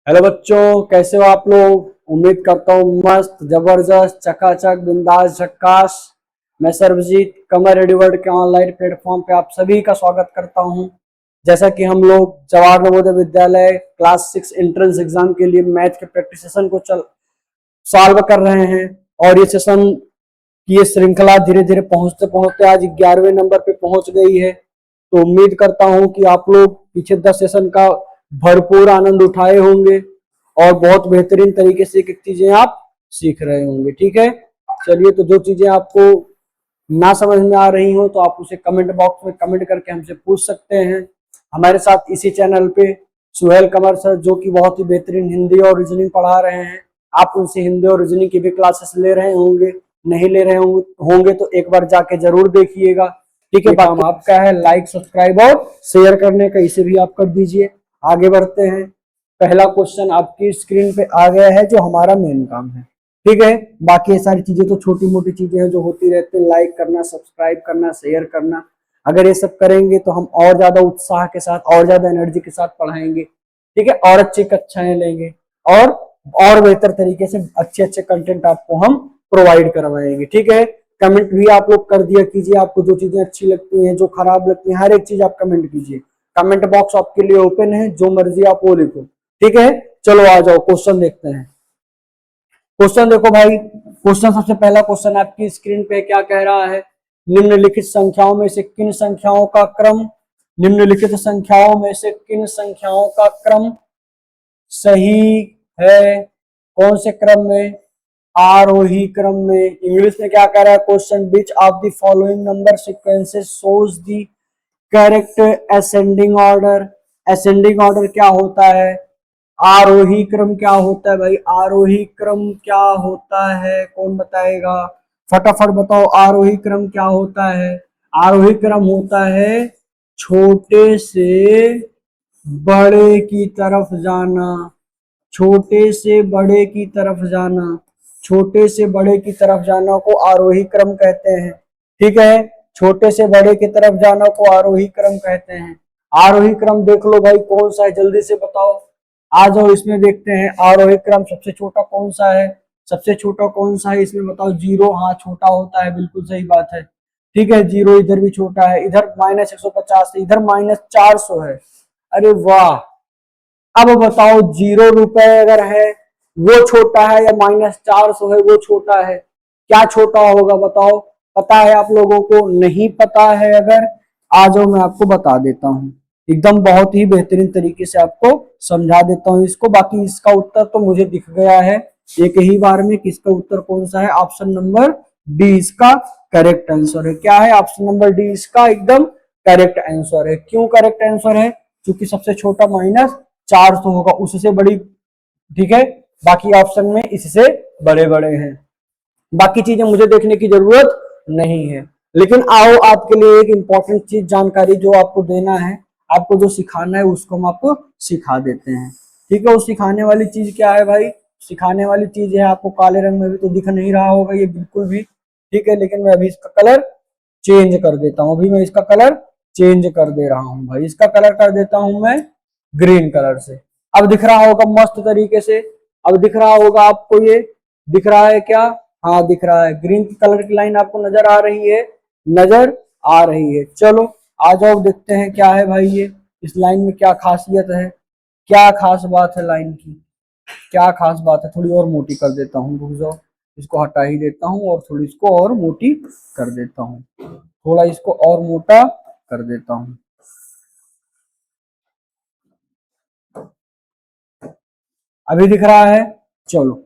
Hello बच्चों, कैसे हो आप लोग। उम्मीद करता हूँ मस्त जबरदस्त चकाचक बिंदास झक्कास। मैं सर्वजीत कमर एडवर्ड के ऑनलाइन प्लेटफॉर्म पे आप सभी का स्वागत करता हूँ। जैसा कि हम लोग Jawahar Navodaya Vidyalaya class 6 entrance exam के लिए मैथ के प्रैक्टिस सेशन को सॉल्व कर रहे हैं। और ये सेशन की ये श्रृंखला धीरे धीरे पहुंचते पहुंचते आज 11वें नंबर पे पहुंच गई है। तो उम्मीद करता हूं कि आप लोग पीछे 10 सेशन का भरपूर आनंद उठाए होंगे और बहुत बेहतरीन तरीके से एक एक चीजें आप सीख रहे होंगे। ठीक है, चलिए, तो जो चीजें आपको ना समझ में आ रही हो तो आप उसे कमेंट बॉक्स में कमेंट करके हमसे पूछ सकते हैं। हमारे साथ इसी चैनल पे सुहेल कमर सर, जो कि बहुत ही बेहतरीन हिंदी और रीजनिंग पढ़ा रहे हैं, आप उनसे हिंदी और रीजनिंग की भी क्लासेस ले रहे होंगे। नहीं ले रहे होंगे तो एक बार जाके जरूर देखिएगा। ठीक है, काम आपका है लाइक सब्सक्राइब और शेयर करने का, इसे भी आप कर दीजिए। आगे बढ़ते हैं। पहला क्वेश्चन आपकी स्क्रीन पे आ गया है, जो हमारा मेन काम है। ठीक है, बाकी ये सारी चीजें तो छोटी मोटी चीजें हैं जो होती रहती है, लाइक करना, सब्सक्राइब करना, शेयर करना। अगर ये सब करेंगे तो हम और ज्यादा उत्साह के साथ और ज्यादा एनर्जी के साथ पढ़ाएंगे। ठीक है, और अच्छी कक्षाएं लेंगे और बेहतर तरीके से अच्छे अच्छे कंटेंट आपको हम प्रोवाइड करवाएंगे। ठीक है, कमेंट भी आप लोग कर दिया कीजिए। आपको जो चीजें अच्छी लगती हैं, जो खराब लगती हैं, हर एक चीज आप कमेंट कीजिए। कमेंट बॉक्स आपके लिए ओपन है, जो मर्जी आप वो लिखो। ठीक है, चलो आ जाओ, क्वेश्चन देखते हैं। क्वेश्चन देखो भाई, क्वेश्चन सबसे पहला क्वेश्चन आपकी स्क्रीन पे क्या कह रहा है। निम्नलिखित संख्याओं में से किन संख्याओं का क्रम निम्नलिखित संख्याओं में से किन संख्याओं का क्रम सही है। कौन से क्रम में? आरोही क्रम में। इंग्लिश में क्या कह रहा है question, which of the following number sequences shows the correct ascending order. Ascending order क्या होता है? आरोही क्रम क्या होता है भाई? आरोही क्रम क्या होता है, कौन बताएगा? फटाफट बताओ, आरोही क्रम क्या होता है? आरोही क्रम होता है छोटे से बड़े की तरफ जाना। छोटे से बड़े की तरफ जाना। छोटे से बड़े की तरफ जाना को आरोही क्रम कहते हैं। ठीक है, छोटे से बड़े की तरफ जाना को आरोही क्रम कहते हैं। आरोही क्रम देख लो भाई, कौन सा है, जल्दी से बताओ। आ जाओ, इसमें देखते हैं आरोही क्रम सबसे छोटा कौन सा है। सबसे छोटा कौन सा है इसमें बताओ? जीरो। हाँ, छोटा होता है, बिल्कुल सही बात है। ठीक है, जीरो इधर भी छोटा है, इधर -150 है, इधर -400 है। अरे वाह! अब बताओ, 0 रुपए अगर है वो छोटा है या -400 है वो छोटा है? क्या छोटा होगा बताओ? पता है आप लोगों को? नहीं पता है अगर, आ जाओ मैं आपको बता देता हूँ। एकदम बहुत ही बेहतरीन तरीके से आपको समझा देता हूँ इसको। बाकी इसका उत्तर तो मुझे दिख गया है एक ही बार में कि इसका उत्तर कौन सा है। ऑप्शन नंबर डी इसका करेक्ट आंसर है। क्या है? ऑप्शन नंबर डी इसका एकदम करेक्ट आंसर है। क्यों करेक्ट आंसर है? क्योंकि सबसे छोटा -400 होगा, उससे बड़ी। ठीक है, बाकी ऑप्शन में इससे बड़े बड़े हैं। बाकी चीजें मुझे देखने की जरूरत नहीं है। लेकिन आओ, आपके लिए एक इंपॉर्टेंट चीज जानकारी जो आपको देना है, आपको जो सिखाना है उसको हम आपको सिखा देते हैं। ठीक है, वो सिखाने वाली चीज क्या है भाई? सिखाने वाली चीज है, आपको काले रंग में भी तो दिख नहीं रहा होगा ये बिल्कुल भी। ठीक है, लेकिन मैं अभी इसका कलर चेंज कर देता हूँ। अभी मैं इसका कलर चेंज कर दे रहा हूँ भाई। इसका कलर कर देता हूं मैं ग्रीन कलर से। अब दिख रहा होगा मस्त तरीके से। अब दिख रहा होगा आपको, ये दिख रहा है क्या? हाँ, दिख रहा है। ग्रीन कलर की लाइन आपको नजर आ रही है? नजर आ रही है। चलो आ जाओ, देखते हैं क्या है भाई ये, इस लाइन में क्या खासियत है, क्या खास बात है लाइन की, क्या खास बात है। थोड़ी और मोटी कर देता हूँ, रुक जाओ, इसको हटा ही देता हूँ और थोड़ी इसको और मोटी कर देता हूँ। थोड़ा इसको और मोटा कर देता हूँ। अभी दिख रहा है? चलो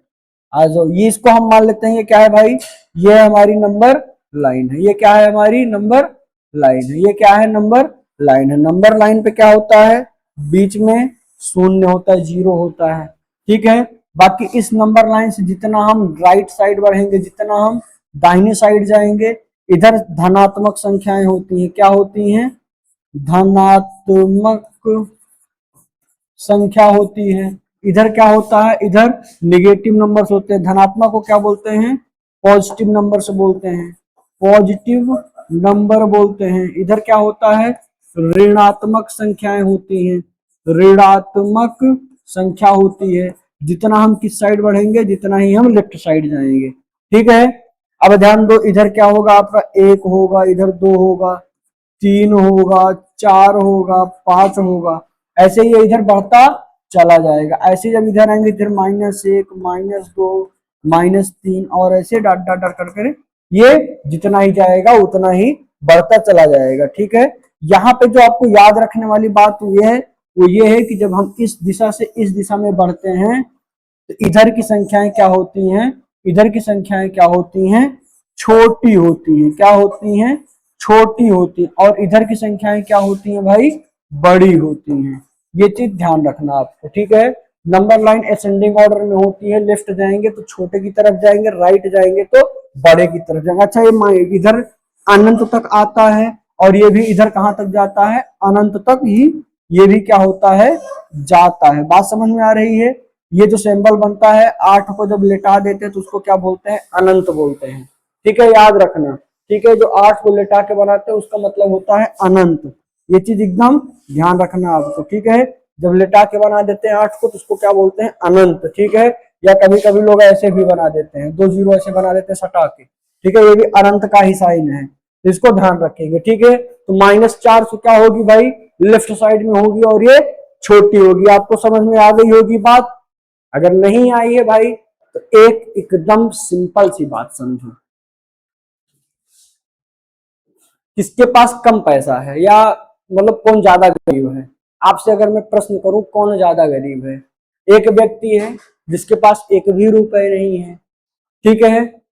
आ जाओ, ये इसको हम मान लेते हैं ये क्या है भाई? ये हमारी नंबर लाइन है। ये क्या है? हमारी नंबर लाइन है। ये क्या है? नंबर लाइन है। नंबर लाइन पे क्या होता है? बीच में शून्य होता है, जीरो होता है। ठीक है, बाकी इस नंबर लाइन से जितना हम राइट साइड बढ़ेंगे, जितना हम दाहिनी साइड जाएंगे, इधर धनात्मक संख्याएं होती हैं। क्या होती हैं? धनात्मक संख्या होती है। इधर क्या होता है? इधर निगेटिव नंबर्स होते हैं। धनात्मक को क्या बोलते हैं? पॉजिटिव नंबर से बोलते हैं, पॉजिटिव नंबर बोलते हैं। इधर क्या होता है? ऋणात्मक संख्याएं होती हैं, ऋणात्मक संख्या होती है। जितना हम किस साइड बढ़ेंगे जितना ही हम लेफ्ट साइड जाएंगे। ठीक है, अब ध्यान दो, इधर क्या होगा आपका, 1 होगा, इधर 2 होगा, 3 होगा, 4 होगा, 5 होगा, ऐसे ही इधर बढ़ता चला जाएगा। ऐसे जब इधर आएंगे इधर -1 -2 -3 और ऐसे डॉट डॉट डॉट कर ये जितना ही जाएगा उतना ही बढ़ता चला जाएगा। ठीक है, यहाँ पे जो आपको याद रखने वाली बात वो ये है कि जब हम इस दिशा से इस दिशा में बढ़ते हैं तो इधर की संख्याएं क्या होती हैं, इधर की संख्याएं क्या होती हैं, छोटी होती हैं। क्या होती हैं, छोटी होती हैं। और इधर की संख्याएं क्या होती हैं भाई, बड़ी होती हैं। ये चीज ध्यान रखना आपको। ठीक है, नंबर लाइन असेंडिंग ऑर्डर में होती है, लेफ्ट जाएंगे तो छोटे की तरफ जाएंगे, राइट जाएंगे तो बड़े की तरफ जाएंगे। अच्छा, ये इधर अनंत तक आता है और ये भी इधर कहां तक जाता है, अनंत तक ही ये भी क्या होता है, जाता है। बात समझ में आ रही है। ये जो सिंबल बनता है 8 को जब लेटा देते हैं तो उसको क्या बोलते हैं, अनंत बोलते हैं। ठीक है, याद रखना। ठीक है, जो 8 को लेटा के बनाते हैं उसका मतलब होता है अनंत। ये चीज एकदम ध्यान रखना आपको। ठीक है, जब लेटा के बना देते हैं 8 को तो उसको क्या बोलते हैं, अनंत। ठीक है, या कभी कभी लोग ऐसे भी बना देते हैं, 2 जीरो ऐसे बना देते हैं सटा के। ठीक है, ये भी अनंत का ही साइन है, तो इसको ध्यान रखेंगे। ठीक है, तो -4 से क्या होगी भाई, लेफ्ट साइड में होगी और ये छोटी होगी। आपको समझ में आ गई होगी बात। अगर नहीं आई है भाई तो एक एकदम सिंपल सी बात समझो, किसके पास कम पैसा है या मतलब कौन ज्यादा गरीब है। आपसे अगर मैं प्रश्न करूं कौन ज्यादा गरीब है, एक व्यक्ति है जिसके पास एक भी रुपए नहीं है। ठीक है,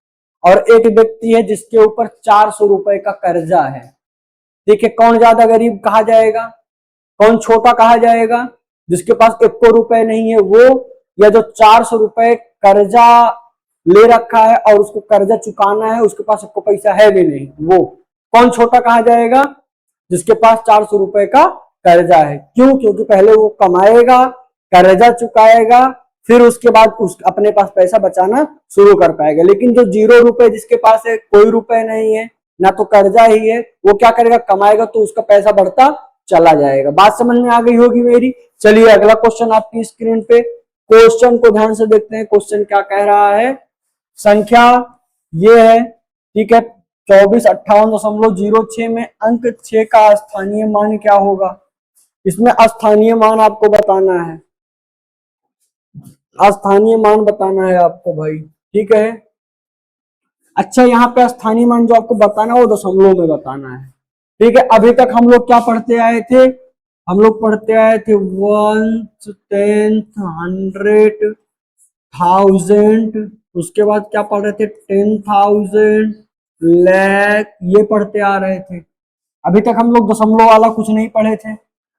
और एक व्यक्ति है जिसके ऊपर 400 रुपए का कर्जा है। देखिए कौन ज्यादा गरीब कहा जाएगा, कौन छोटा कहा जाएगा, जिसके पास 1 रुपए नहीं है वो, या जो 400 रुपए कर्जा ले रखा है और उसको कर्जा चुकाना है, उसके पास 1 पैसा है भी नहीं, वो कौन छोटा कहा जाएगा, जिसके पास 400 रुपए का कर्जा है। क्यों, क्योंकि पहले वो कमाएगा, कर्जा चुकाएगा, फिर उसके बाद उस अपने पास पैसा बचाना शुरू कर पाएगा। लेकिन जो 0 रुपए जिसके पास है, कोई रुपए नहीं है, ना तो कर्जा ही है, वो क्या करेगा, कमाएगा तो उसका पैसा बढ़ता चला जाएगा। बात समझ में आ गई होगी मेरी। चलिए अगला क्वेश्चन आपकी स्क्रीन पे, क्वेश्चन को ध्यान से देखते हैं। क्वेश्चन क्या कह रहा है, संख्या ये है। ठीक है, 2458.06 में अंक 6 का स्थानीय मान क्या होगा। इसमें स्थानीय मान आपको बताना है, स्थानीय मान बताना है आपको भाई। ठीक है, अच्छा यहाँ पे स्थानीय मान जो आपको बताना है वो दशमलव में बताना है। ठीक है, अभी तक हम लोग क्या पढ़ते आए थे, हम लोग पढ़ते आए थे 1, 10, 100, 1000, उसके बाद क्या पढ़ रहे थे, 10,000, लाख, ये पढ़ते आ रहे थे। अभी तक हम लोग दशमलव वाला कुछ नहीं पढ़े थे,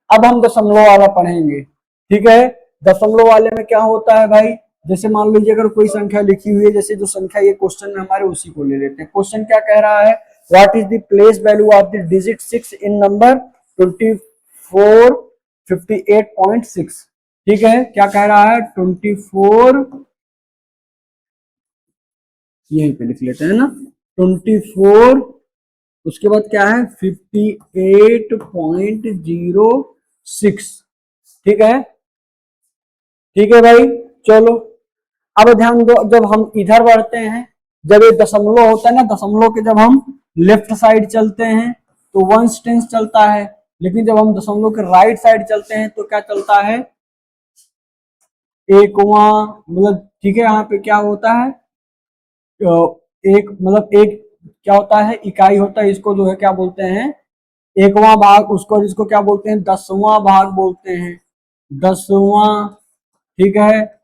अब हम दशमलव वाला पढ़ेंगे। ठीक है, दशमलव वाले में क्या होता है भाई, जैसे मान लीजिए अगर कोई संख्या लिखी हुई है, जैसे जो संख्या ये क्वेश्चन में हमारे उसी को ले लेते हैं। क्वेश्चन क्या कह रहा है, what is the place value of the digit 6 in number 2458.6। ठीक है, क्या कह रहा है, 24, यहीं पे लिख लेते हैं ना, 24, उसके बाद क्या है 58.06। ठीक है, ठीक है भाई। चलो अब ध्यान दो, जब हम इधर बढ़ते हैं, जब ये दशमलव होता है ना, दशमलव के जब हम लेफ्ट साइड चलते हैं तो वंस टेंस चलता है, लेकिन जब हम दशमलव के राइट साइड चलते हैं तो क्या चलता है, एकवा, मतलब ठीक है, यहाँ पे क्या होता है, एक मतलब एक क्या होता है, इकाई होता है, इसको जो है क्या बोलते हैं, एकवां भाग, उसको जिसको क्या बोलते हैं, 10वां भाग बोलते हैं, 10वां। ठीक है,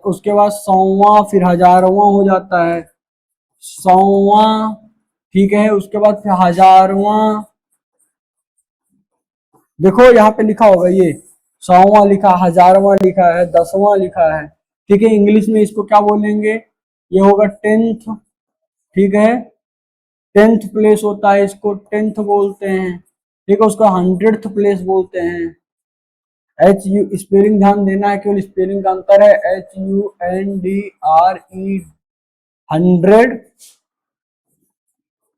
उसके बाद 100वां, फिर 1000वां हो जाता है, 100वां। ठीक है, उसके बाद फिर 1000वां, देखो यहाँ पे लिखा होगा ये 100वां लिखा, 1000वां लिखा है, 10वां लिखा है। ठीक है, इंग्लिश में इसको क्या बोलेंगे, ये होगा 10th। ठीक है, 10th प्लेस होता है, इसको 10th बोलते हैं। ठीक है, उसको 100th प्लेस बोलते हैं। एच यू, स्पेलिंग ध्यान देना है, केवल स्पेलिंग का अंतर है, HUNDRE, 100,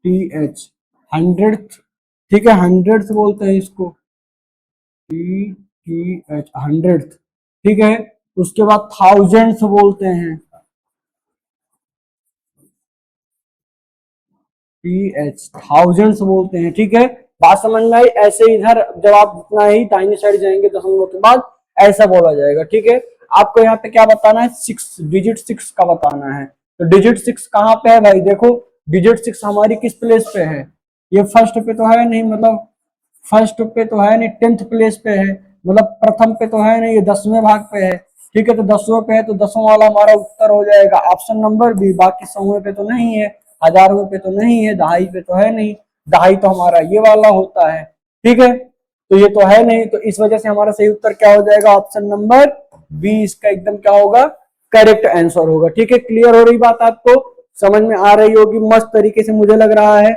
TH, 100th। ठीक है, 100th बोलते हैं इसको, TTH, 100th। ठीक है। उसके बाद थाउजेंड्स बोलते हैं, TH, थाउजेंड्स बोलते हैं। ठीक है, बात समझ में आई। ऐसे इधर जब आप इतना ही दाहिनी साइड जाएंगे दशमलव के बाद ऐसा बोला जाएगा। ठीक है, आपको यहाँ पे क्या बताना है, सिक्स, डिजिट सिक्स का बताना है। तो डिजिट सिक्स कहाँ पे है भाई, देखो डिजिट सिक्स हमारी किस प्लेस पे है, ये फर्स्ट पे तो है नहीं, मतलब फर्स्ट पे तो है नहीं, 10th प्लेस पे है, मतलब प्रथम पे तो है नहीं, ये 10वें भाग पे है। ठीक है, तो 10वें पे है तो 10वां वाला हमारा उत्तर हो जाएगा ऑप्शन नंबर बी। बाकी 100वें पे तो नहीं है, 1000वें पे तो नहीं है, दहाई पे तो है नहीं, दहाई तो हमारा ये वाला होता है। ठीक है, तो ये तो है नहीं, तो इस वजह से हमारा सही उत्तर क्या हो जाएगा, ऑप्शन नंबर बी इसका एकदम क्या होगा, करेक्ट आंसर होगा। ठीक है, क्लियर हो रही बात, आपको समझ में आ रही होगी मस्त तरीके से मुझे लग रहा है।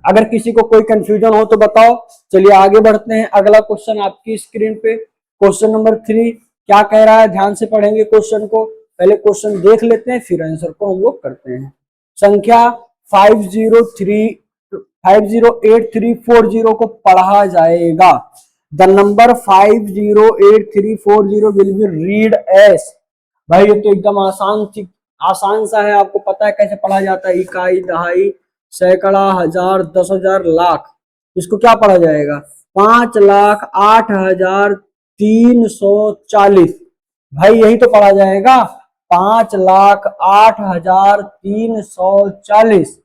अगर किसी को कोई कंफ्यूजन हो तो बताओ। चलिए आगे बढ़ते हैं, अगला क्वेश्चन आपकी स्क्रीन पे, क्वेश्चन नंबर 3 क्या कह रहा है, ध्यान से पढ़ेंगे क्वेश्चन को। पहले क्वेश्चन देख लेते हैं फिर आंसर को हम लोग करते हैं। संख्या 508 340 को पढ़ा जाएगा। The number 508 340 will be read S. भाई ये तो एकदम आसान सा है, आपको पता है कैसे पढ़ा जाता है, इकाई, दहाई, सैकड़ा, हजार, 10,000, लाख। इसको क्या पढ़ा जाएगा, 5,08,340। भाई यही तो पढ़ा जाएगा, 5,08,340,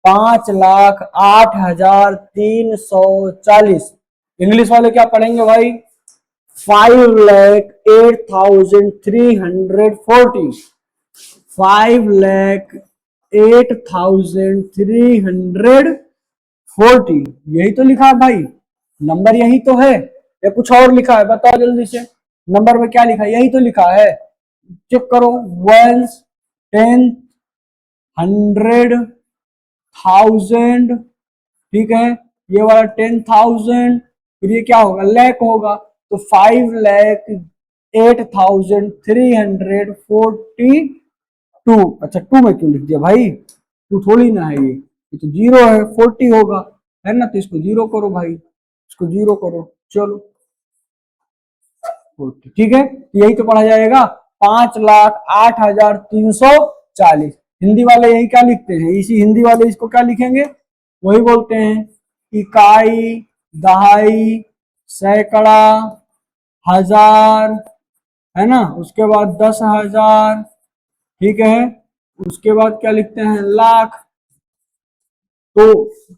5,08,340। इंग्लिश वाले क्या पढ़ेंगे भाई, 5,08,340, 5,08,340। यही तो लिखा है भाई, नंबर यही तो है या कुछ और लिखा है, बताओ जल्दी से। नंबर में क्या लिखा है, यही तो लिखा है, चेक करो। वंस, 10, 100, 1000। ठीक है, ये वाला 10,000, फिर ये क्या होगा, लैख होगा, तो 5,08,342। अच्छा, टू में क्यों लिख दिया भाई, टू थोड़ी ना है, ये तो जीरो है, 40 होगा, है ना, तो इसको जीरो करो भाई, इसको जीरो करो, चलो 40। ठीक है, यही तो पढ़ा जाएगा, 5,08,340। हिंदी वाले यही क्या लिखते हैं, इसी हिंदी वाले इसको क्या लिखेंगे, वही बोलते हैं, इकाई, दहाई, सैकड़ा, हजार, है ना, उसके बाद 10,000। ठीक है, उसके बाद क्या लिखते हैं, लाख। तो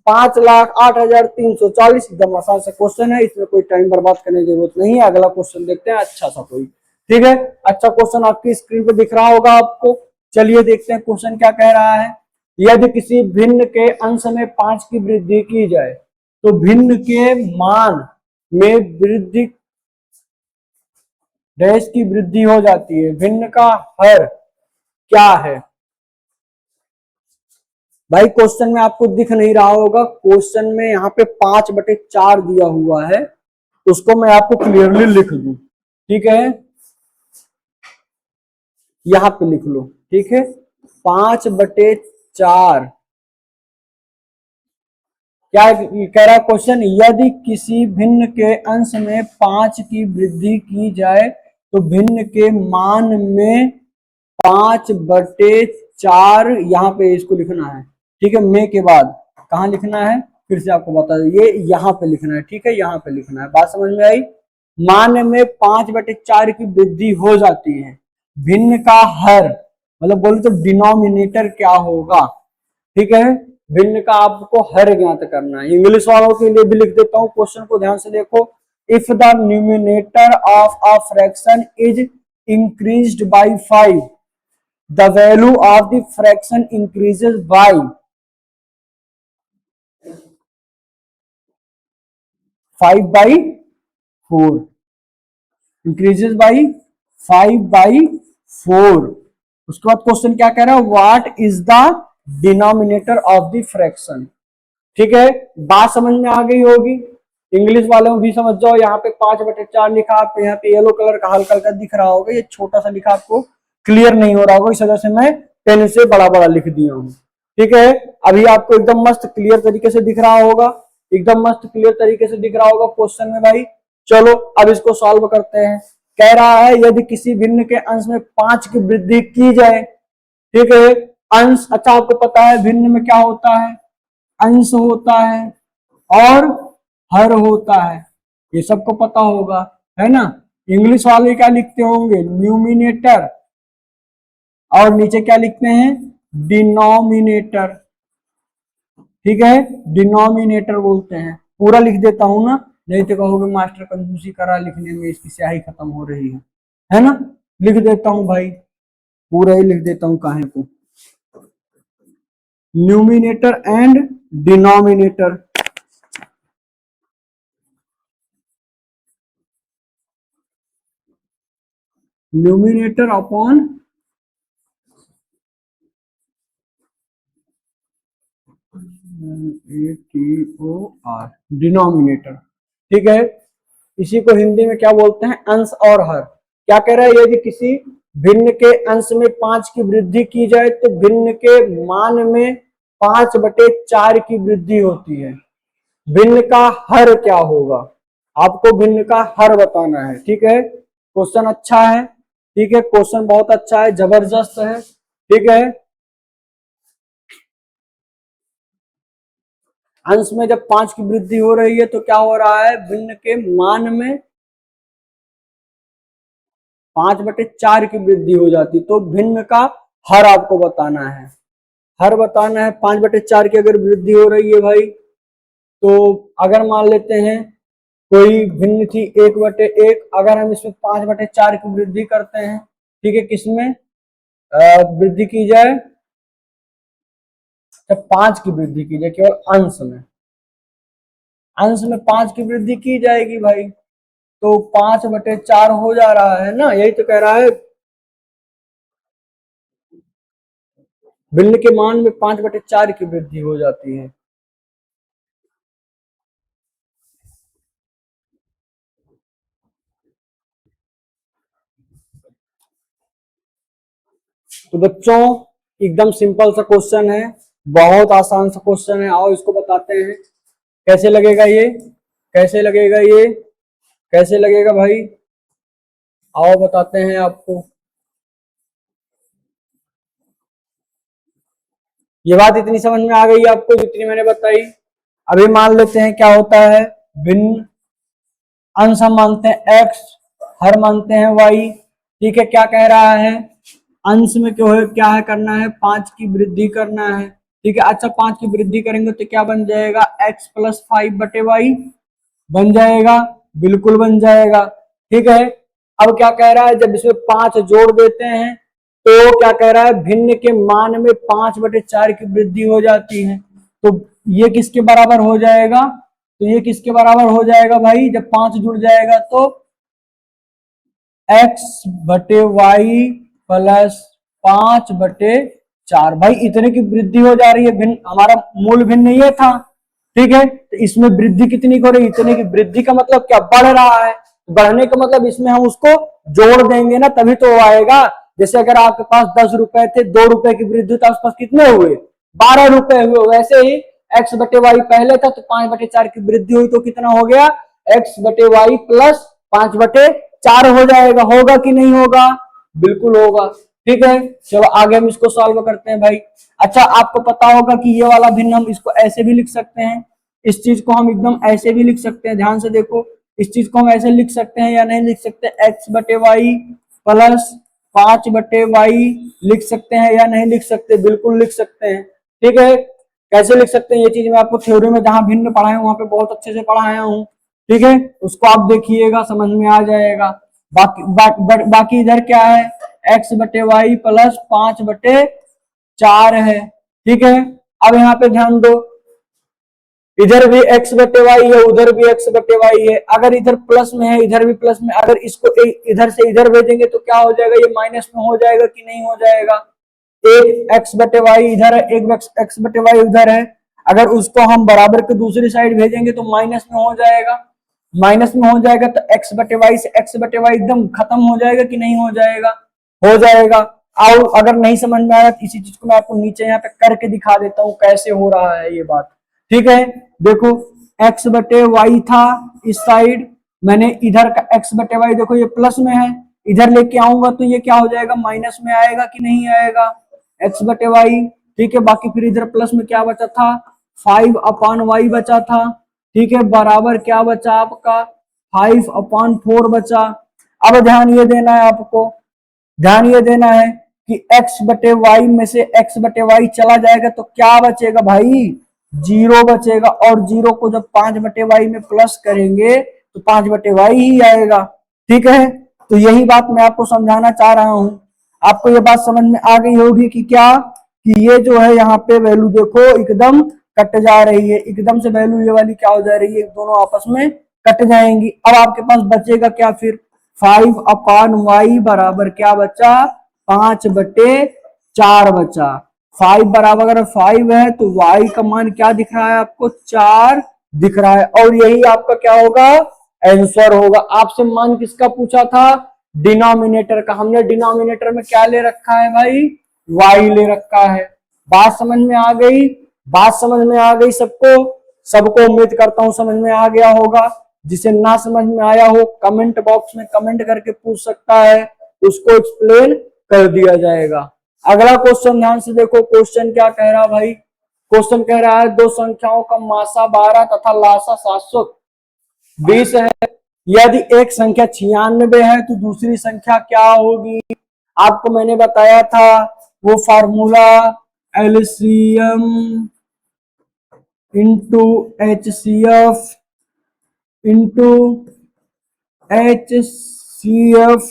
5,08,340 एकदम आसान सा क्वेश्चन है, इसमें कोई टाइम बर्बाद करने की जरूरत नहीं है। अगला क्वेश्चन देखते हैं, अच्छा सा कोई। ठीक है, अच्छा क्वेश्चन आपकी स्क्रीन पे दिख रहा होगा आपको। चलिए देखते हैं क्वेश्चन क्या कह रहा है। यदि किसी भिन्न के अंश में 5 की वृद्धि की जाए तो भिन्न के मान में वृद्धि, डैश की वृद्धि हो जाती है, भिन्न का हर क्या है। भाई क्वेश्चन में आपको दिख नहीं रहा होगा, क्वेश्चन में यहाँ पे 5/4 दिया हुआ है, उसको मैं आपको क्लियरली लिख दूं। ठीक है, यहाँ पे लिख लो। ठीक है, 5/4 क्या कह रहा है क्वेश्चन, यदि किसी भिन्न के अंश में 5 की वृद्धि की जाए तो भिन्न के मान में 5/4, यहाँ पे इसको लिखना है। ठीक है, में के बाद कहाँ लिखना है, फिर से आपको बता दो, ये यहाँ पे लिखना है। ठीक है, यहाँ पे लिखना है, बात समझ में आई। मान में 5/4 की वृद्धि हो जाती है, भिन्न का हर, मतलब बोले तो डिनोमिनेटर क्या होगा। ठीक है, भिन्न का आपको हर ज्ञात करना है। इंग्लिश वालों के लिए भी लिख देता हूं, क्वेश्चन को ध्यान से देखो। If the numerator of a fraction is increased by 5, the value of the fraction increases by 5/4, increases by 5/4। उसके बाद क्वेश्चन क्या कह रहा है, what is the denominator of the fraction. ठीक है, बात समझ में आ गई होगी, इंग्लिश वालों भी समझ जाओ। यहाँ पे 5/4 लिखा, आपको यहाँ पे येलो कलर का हल्का हल्का दिख रहा होगा, ये छोटा सा लिखा, आपको क्लियर नहीं हो रहा होगा, इस वजह से मैं पेन से बड़ा बड़ा लिख दिया हूँ। ठीक है, अभी आपको एकदम मस्त क्लियर तरीके से दिख रहा होगा, एकदम मस्त क्लियर तरीके से दिख रहा होगा क्वेश्चन में भाई। चलो अब इसको सॉल्व करते हैं। कह रहा है यदि किसी भिन्न के अंश में 5 की वृद्धि की जाए, ठीक है, अंश, अच्छा आपको पता है भिन्न में क्या होता है, अंश होता है और हर होता है, ये सबको पता होगा, है ना। इंग्लिश वाले क्या लिखते होंगे, न्यूमिनेटर, और नीचे क्या लिखते हैं, डिनोमिनेटर, ठीक है, डिनोमिनेटर बोलते हैं। पूरा लिख देता हूं ना, नहीं तो कहोगे मास्टर कंजूसी करा लिखने में, इसकी स्याही खत्म हो रही है ना। लिख देता हूं भाई, पूरा ही लिख देता हूं, काहे को, numerator and denominator. Numerator upon ATOR, denominator, ठीक है। इसी को हिंदी में क्या बोलते हैं, अंश और हर। क्या कह रहा है, यदि किसी भिन्न के अंश में 5 की वृद्धि की जाए तो भिन्न के मान में 5/4 की वृद्धि होती है। भिन्न का हर क्या होगा, आपको भिन्न का हर बताना है, ठीक है। क्वेश्चन अच्छा है, ठीक है, क्वेश्चन बहुत अच्छा है, जबरदस्त है, ठीक है। अंश में जब 5 की वृद्धि हो रही है तो क्या हो रहा है, भिन्न के मान में 5/4 की वृद्धि हो जाती, तो भिन्न का हर आपको बताना है, हर बताना है। 5/4 की अगर वृद्धि हो रही है भाई, तो अगर मान लेते हैं कोई भिन्न थी 1/1, अगर हम इसमें 5/4 की वृद्धि करते हैं, ठीक है, किसमें वृद्धि की जाए, जब 5 की वृद्धि की जाए केवल अंश में, अंश में 5 की वृद्धि की जाएगी भाई, तो 5/4 हो जा रहा है ना, यही तो कह रहा है, भिन्न के मान में 5/4 की वृद्धि हो जाती है। तो बच्चों एकदम सिंपल सा क्वेश्चन है, बहुत आसान सा क्वेश्चन है, आओ इसको बताते हैं कैसे लगेगा ये, कैसे लगेगा ये, कैसे लगेगा भाई, आओ बताते हैं आपको। ये बात इतनी समझ में आ गई आपको जितनी मैंने बताई। अभी मान लेते हैं क्या होता है, भिन्न, अंश हम मानते हैं x, हर मानते हैं y, ठीक है। क्या कह रहा है, अंश में क्यों है, क्या है करना है, 5 की वृद्धि करना है, ठीक है। अच्छा 5 की वृद्धि करेंगे तो क्या बन जाएगा, x+5/y बन जाएगा, बिल्कुल बन जाएगा, ठीक है। अब क्या कह रहा है, जब इसमें 5 जोड़ देते हैं तो क्या कह रहा है, भिन्न के मान में 5/4 की वृद्धि हो जाती है, तो ये किसके बराबर हो जाएगा, तो ये किसके बराबर हो जाएगा भाई, जब 5 जुड़ जाएगा तो x/y प्लस 5/4, भाई इतने की वृद्धि हो जा रही है, भिन्न हमारा मूल भिन्न ये था, ठीक है। तो इसमें वृद्धि कितनी हो रही, इतने की वृद्धि का मतलब क्या, बढ़ रहा है, बढ़ने का मतलब इसमें हम उसको जोड़ देंगे ना तभी तो आएगा। जैसे अगर आपके पास 10 रुपए थे, 2 रुपए की वृद्धि तो आसपास कितने हुए, 12 रुपए हुए, वैसे ही x/y पहले था तो 5/4 की वृद्धि हुई तो कितना हो गया, x/y प्लस 5/4 हो जाएगा, होगा कि नहीं होगा, बिल्कुल होगा, ठीक है। चलो आगे हम इसको सॉल्व करते हैं भाई। अच्छा आपको पता होगा कि ये वाला भिन्न हम इसको ऐसे भी लिख सकते हैं, इस चीज को हम एकदम ऐसे भी लिख सकते हैं, ध्यान से देखो, इस चीज को हम ऐसे लिख सकते हैं या नहीं लिख सकते, x/y प्लस 5/y लिख सकते हैं या नहीं लिख सकते, बिल्कुल लिख सकते हैं, ठीक है। कैसे लिख सकते हैं ये चीज मैं आपको थ्योरी में जहां भिन्न पढ़ाया हूं वहां पे बहुत अच्छे से पढ़ाया हूं, ठीक है, उसको आप देखिएगा समझ में आ जाएगा। बाकी इधर क्या है, x/y प्लस 5/4 है, ठीक है। अब यहाँ पे ध्यान दो, इधर भी x/y है, उधर भी x/y है, अगर इधर प्लस में है इधर भी प्लस में, अगर इसको इधर से इधर भेजेंगे तो क्या हो जाएगा, ये माइनस में हो जाएगा कि नहीं हो जाएगा, एक x/y इधर है, एक x/y उधर है, अगर उसको हम बराबर के दूसरी साइड भेजेंगे तो माइनस में हो जाएगा, माइनस में हो जाएगा तो x/y से x/y एकदम खत्म हो जाएगा कि नहीं हो जाएगा, हो जाएगा। और अगर नहीं समझ में आया तो इसी चीज को मैं आपको नीचे यहाँ पे करके दिखा देता हूँ कैसे हो रहा है ये बात, ठीक है। देखो x/y था इस साइड, मैंने इधर का x बटे वाई देखो ये प्लस में है, इधर लेके आऊंगा तो ये क्या हो जाएगा, माइनस में आएगा कि नहीं आएगा, x बटे वाई। ठीक है, बाकी फिर इधर प्लस में क्या बचा था, 5/y बचा था। ठीक है, बराबर क्या बचा आपका, 5/4 बचा। अब ध्यान ये देना है आपको, ध्यान ये देना है कि x बटे वाई में से x बटे वाई चला जाएगा तो क्या बचेगा भाई, 0 बचेगा। और 0 को जब 5 बटे वाई में प्लस करेंगे तो 5 बटे वाई ही आएगा। ठीक है, तो यही बात मैं आपको समझाना चाह रहा हूं। आपको ये बात समझ में आ गई होगी कि क्या, कि ये जो है यहाँ पे वैल्यू देखो एकदम कट जा रही है, एकदम से वैल्यू ये वाली क्या हो जा रही है, दोनों आपस में कट जाएंगी। अब आपके पास बचेगा क्या फिर, 5/y बराबर क्या बचा, 5/4 बचा। 5 बराबर अगर 5 है तो y का मान क्या दिख रहा है आपको, 4 दिख रहा है, और यही आपका क्या होगा, आंसर होगा। आपसे मान किसका पूछा था, डिनोमिनेटर का। हमने डिनोमिनेटर में क्या ले रखा है भाई, y ले रखा है। बात समझ में आ गई, बात समझ में आ गई सबको, सबको उम्मीद करता हूं समझ में आ गया होगा। जिसे ना समझ में आया हो कमेंट बॉक्स में कमेंट करके पूछ सकता है, उसको एक्सप्लेन कर दिया जाएगा। अगला क्वेश्चन ध्यान से देखो, क्वेश्चन क्या कह रहा भाई, क्वेश्चन कह रहा है दो संख्याओं का मासा 12 तथा लासा 720 है, यदि एक संख्या 96 है तो दूसरी संख्या क्या होगी। आपको मैंने बताया था वो formula, LCM into HCF into HCF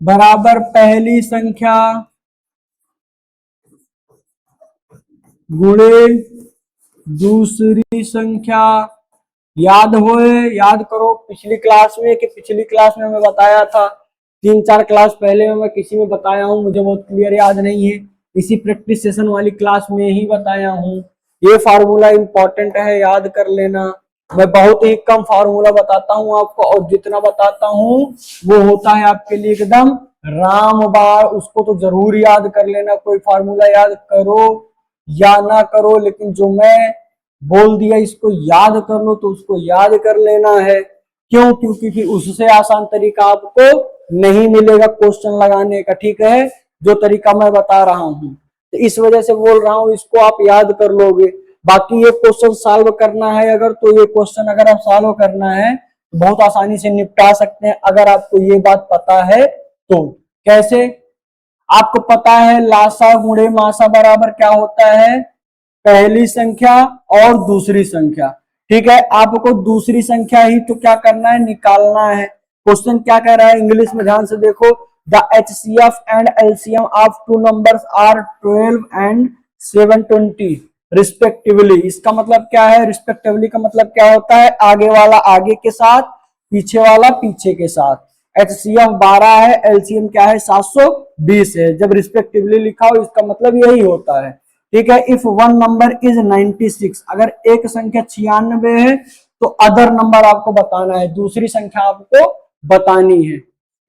बराबर पहली संख्या गुणे दूसरी संख्या। याद होए, याद करो पिछली क्लास में, कि पिछली क्लास में मैं बताया था, 3-4 क्लास पहले में मैं किसी में बताया हूं, मुझे बहुत क्लियर याद नहीं है, इसी प्रैक्टिस सेशन वाली क्लास में ही बताया हूं। ये फार्मूला इंपॉर्टेंट है, याद कर लेना। मैं बहुत ही कम फार्मूला बताता हूं आपको, और जितना बताता हूं वो होता है आपके लिए एकदम रामबाण, उसको तो जरूर याद कर लेना। कोई फार्मूला याद करो या ना करो, लेकिन जो मैं बोल दिया इसको याद कर लो तो उसको याद कर लेना है। क्यों, क्योंकि उससे आसान तरीका आपको नहीं मिलेगा क्वेश्चन लगाने का। ठीक है, जो तरीका मैं बता रहा हूं, तो इस वजह से बोल रहा हूं, इसको आप याद कर लोगे। बाकी ये क्वेश्चन सॉल्व करना है अगर, तो ये क्वेश्चन अगर आप सॉल्व करना है तो बहुत आसानी से निपटा सकते हैं, अगर आपको ये बात पता है तो। कैसे, आपको पता है लासा गुणे मासा बराबर क्या होता है, पहली संख्या और दूसरी संख्या। ठीक है, आपको दूसरी संख्या ही तो क्या करना है, निकालना है। क्वेश्चन क्या कह रहा है इंग्लिश में, ध्यान से देखो, the HCF and LCM of two numbers are 12 and 720 respectively. इसका मतलब क्या है, रिस्पेक्टिवली का मतलब क्या होता है, आगे वाला आगे के साथ, पीछे वाला पीछे के साथ। HCF 12 है, LCM क्या है 720 है। जब रिस्पेक्टिवली लिखा हो इसका मतलब यही होता है। ठीक है, इफ वन नंबर इज 96, अगर एक संख्या 96 है तो अदर नंबर आपको बताना है, दूसरी संख्या आपको बतानी है।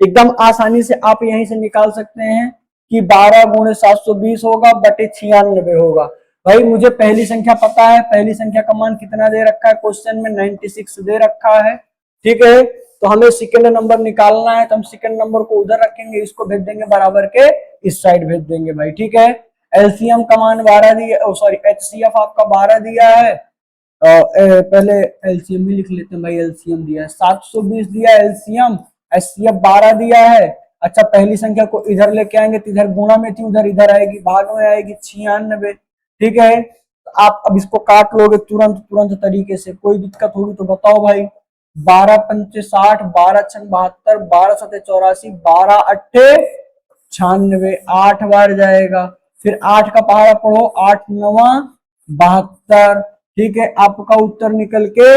एकदम आसानी से आप यहीं से निकाल सकते हैं कि 12 गुणे 720 होगा बटे 96 होगा। भाई मुझे पहली संख्या पता है, पहली संख्या का मान कितना दे रखा है क्वेश्चन में, 96 दे रखा है। ठीक है, तो हमें सेकंड नंबर निकालना है, तो हम सेकंड नंबर को उधर रखेंगे, इसको भेज देंगे बराबर के इस साइड भेज देंगे भाई। ठीक है, एलसीएम का मान 12 दिया, सॉरी एचसीएफ आपका 12 दिया है, पहले एलसीएम भी लिख लेते हैं भाई, एलसीएम दिया है 720 दिया एलसीएम, एचसीएफ 12 दिया है। अच्छा, पहली संख्या को इधर लेके आएंगे तो इधर गुणा में थी, उधर इधर आएगी, भाग में आएगी 96। ठीक है, तो आप अब इसको काट लोगे तुरंत तुरंत तरीके से, कोई दिक्कत होगी तो बताओ भाई। 12 पंचे 60, 12 छंग 72, 12 सते 84, 12 अट्ठे 96, 8 बार जाएगा। फिर 8 का पहाड़ा पढ़ो, 8 9 72। ठीक है, आपका उत्तर निकल के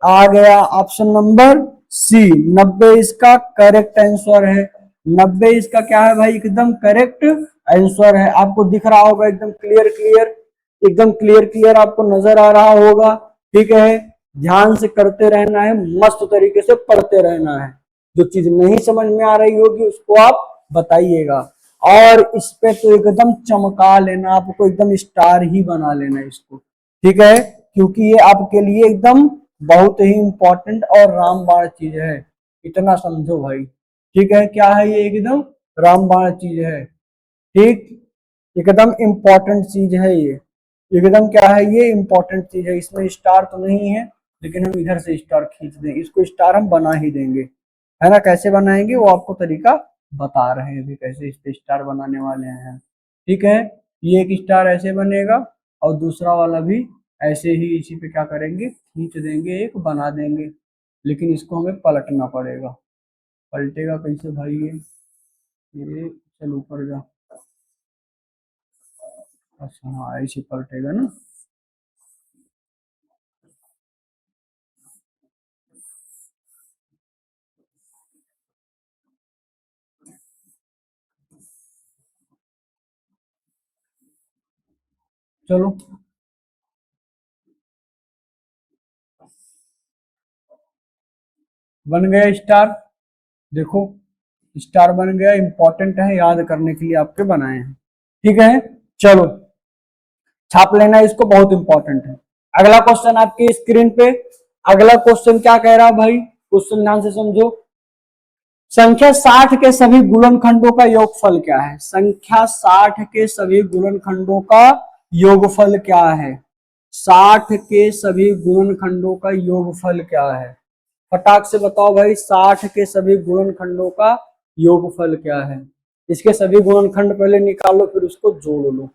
आ गया ऑप्शन नंबर सी, 90 इसका करेक्ट आंसर है। 90 इसका क्या है भाई, एकदम करेक्ट आंसर है। आपको दिख रहा होगा एकदम क्लियर क्लियर, एकदम क्लियर क्लियर आपको नजर आ रहा होगा। ठीक है, ध्यान से करते रहना है, मस्त तरीके से पढ़ते रहना है। जो चीज नहीं समझ में आ रही होगी उसको आप बताइएगा, और इस पे तो एकदम चमका लेना, आपको एकदम स्टार ही बना लेना इसको। ठीक है, क्योंकि ये आपके लिए एकदम बहुत ही इंपॉर्टेंट और रामबाण चीज है, इतना समझो भाई। ठीक है, क्या है ये, एकदम रामबाण चीज है। ठीक, एकदम इम्पोर्टेंट चीज है ये, एकदम क्या है ये, इम्पोर्टेंट चीज है। इसमें स्टार तो नहीं है, लेकिन हम इधर से स्टार खींच दें, इसको स्टार हम बना ही देंगे, है ना। कैसे बनाएंगे वो आपको तरीका बता रहे हैं अभी, कैसे इस पे स्टार बनाने वाले हैं। ठीक है, ये एक स्टार ऐसे बनेगा और दूसरा वाला भी ऐसे ही इसी पे क्या करेंगे, खींच देंगे, एक बना देंगे। लेकिन इसको हमें पलटना पड़ेगा। पलटेगा कैसे भाई ये चल ऊपर जा। अच्छा हाँ, ऐसे पलटेगा ना। चलो, बन गया स्टार। देखो, स्टार बन गया, इंपॉर्टेंट है, याद करने के लिए आपके बनाए हैं। ठीक है, चलो छाप लेना इसको, बहुत इंपॉर्टेंट है। अगला क्वेश्चन आपकी स्क्रीन पे, अगला क्वेश्चन क्या कह रहा है भाई, क्वेश्चन ध्यान से समझो। संख्या 60 के सभी गुणनखंडों का योगफल क्या है? संख्या 60 के सभी गुणनखंडों का योगफल क्या है? 60 के सभी गुणनखंडों का योगफल क्या है? फटाक से बताओ भाई, 60 के सभी गुणनखंडों का योगफल क्या है? इसके सभी गुणनखंड पहले निकालो, फिर उसको जोड़ लो।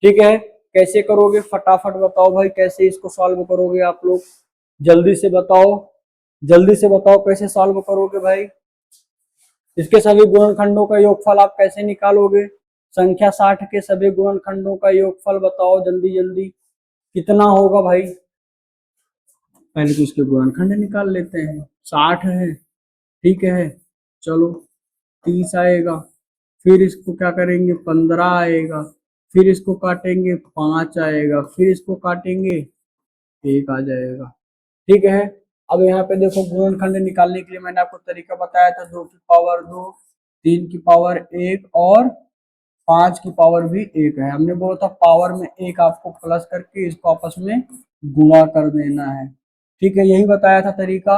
ठीक है, कैसे करोगे फटाफट बताओ भाई, कैसे इसको सॉल्व करोगे आप लोग, जल्दी से बताओ, जल्दी से बताओ कैसे सॉल्व करोगे भाई। इसके सभी गुणनखंडों का योगफल आप कैसे निकालोगे? संख्या 60 के सभी गुणनखंडों का योगफल बताओ जल्दी जल्दी, कितना होगा भाई? पहले तो इसके गुणनखंड निकाल लेते हैं। 60 है, ठीक है, चलो 30 आएगा, फिर इसको क्या करेंगे, 15 आएगा, फिर इसको काटेंगे 5 आएगा, फिर इसको काटेंगे 1 आ जाएगा। ठीक है, अब यहाँ पे देखो गुणनखंड निकालने के लिए मैंने आपको तरीका बताया था, 2 की पावर 2, 3 की पावर 1 और 5 की पावर भी 1 है। हमने बोला था पावर में 1 आपको प्लस करके इसको आपस में गुणा कर देना है। ठीक है, यही बताया था तरीका।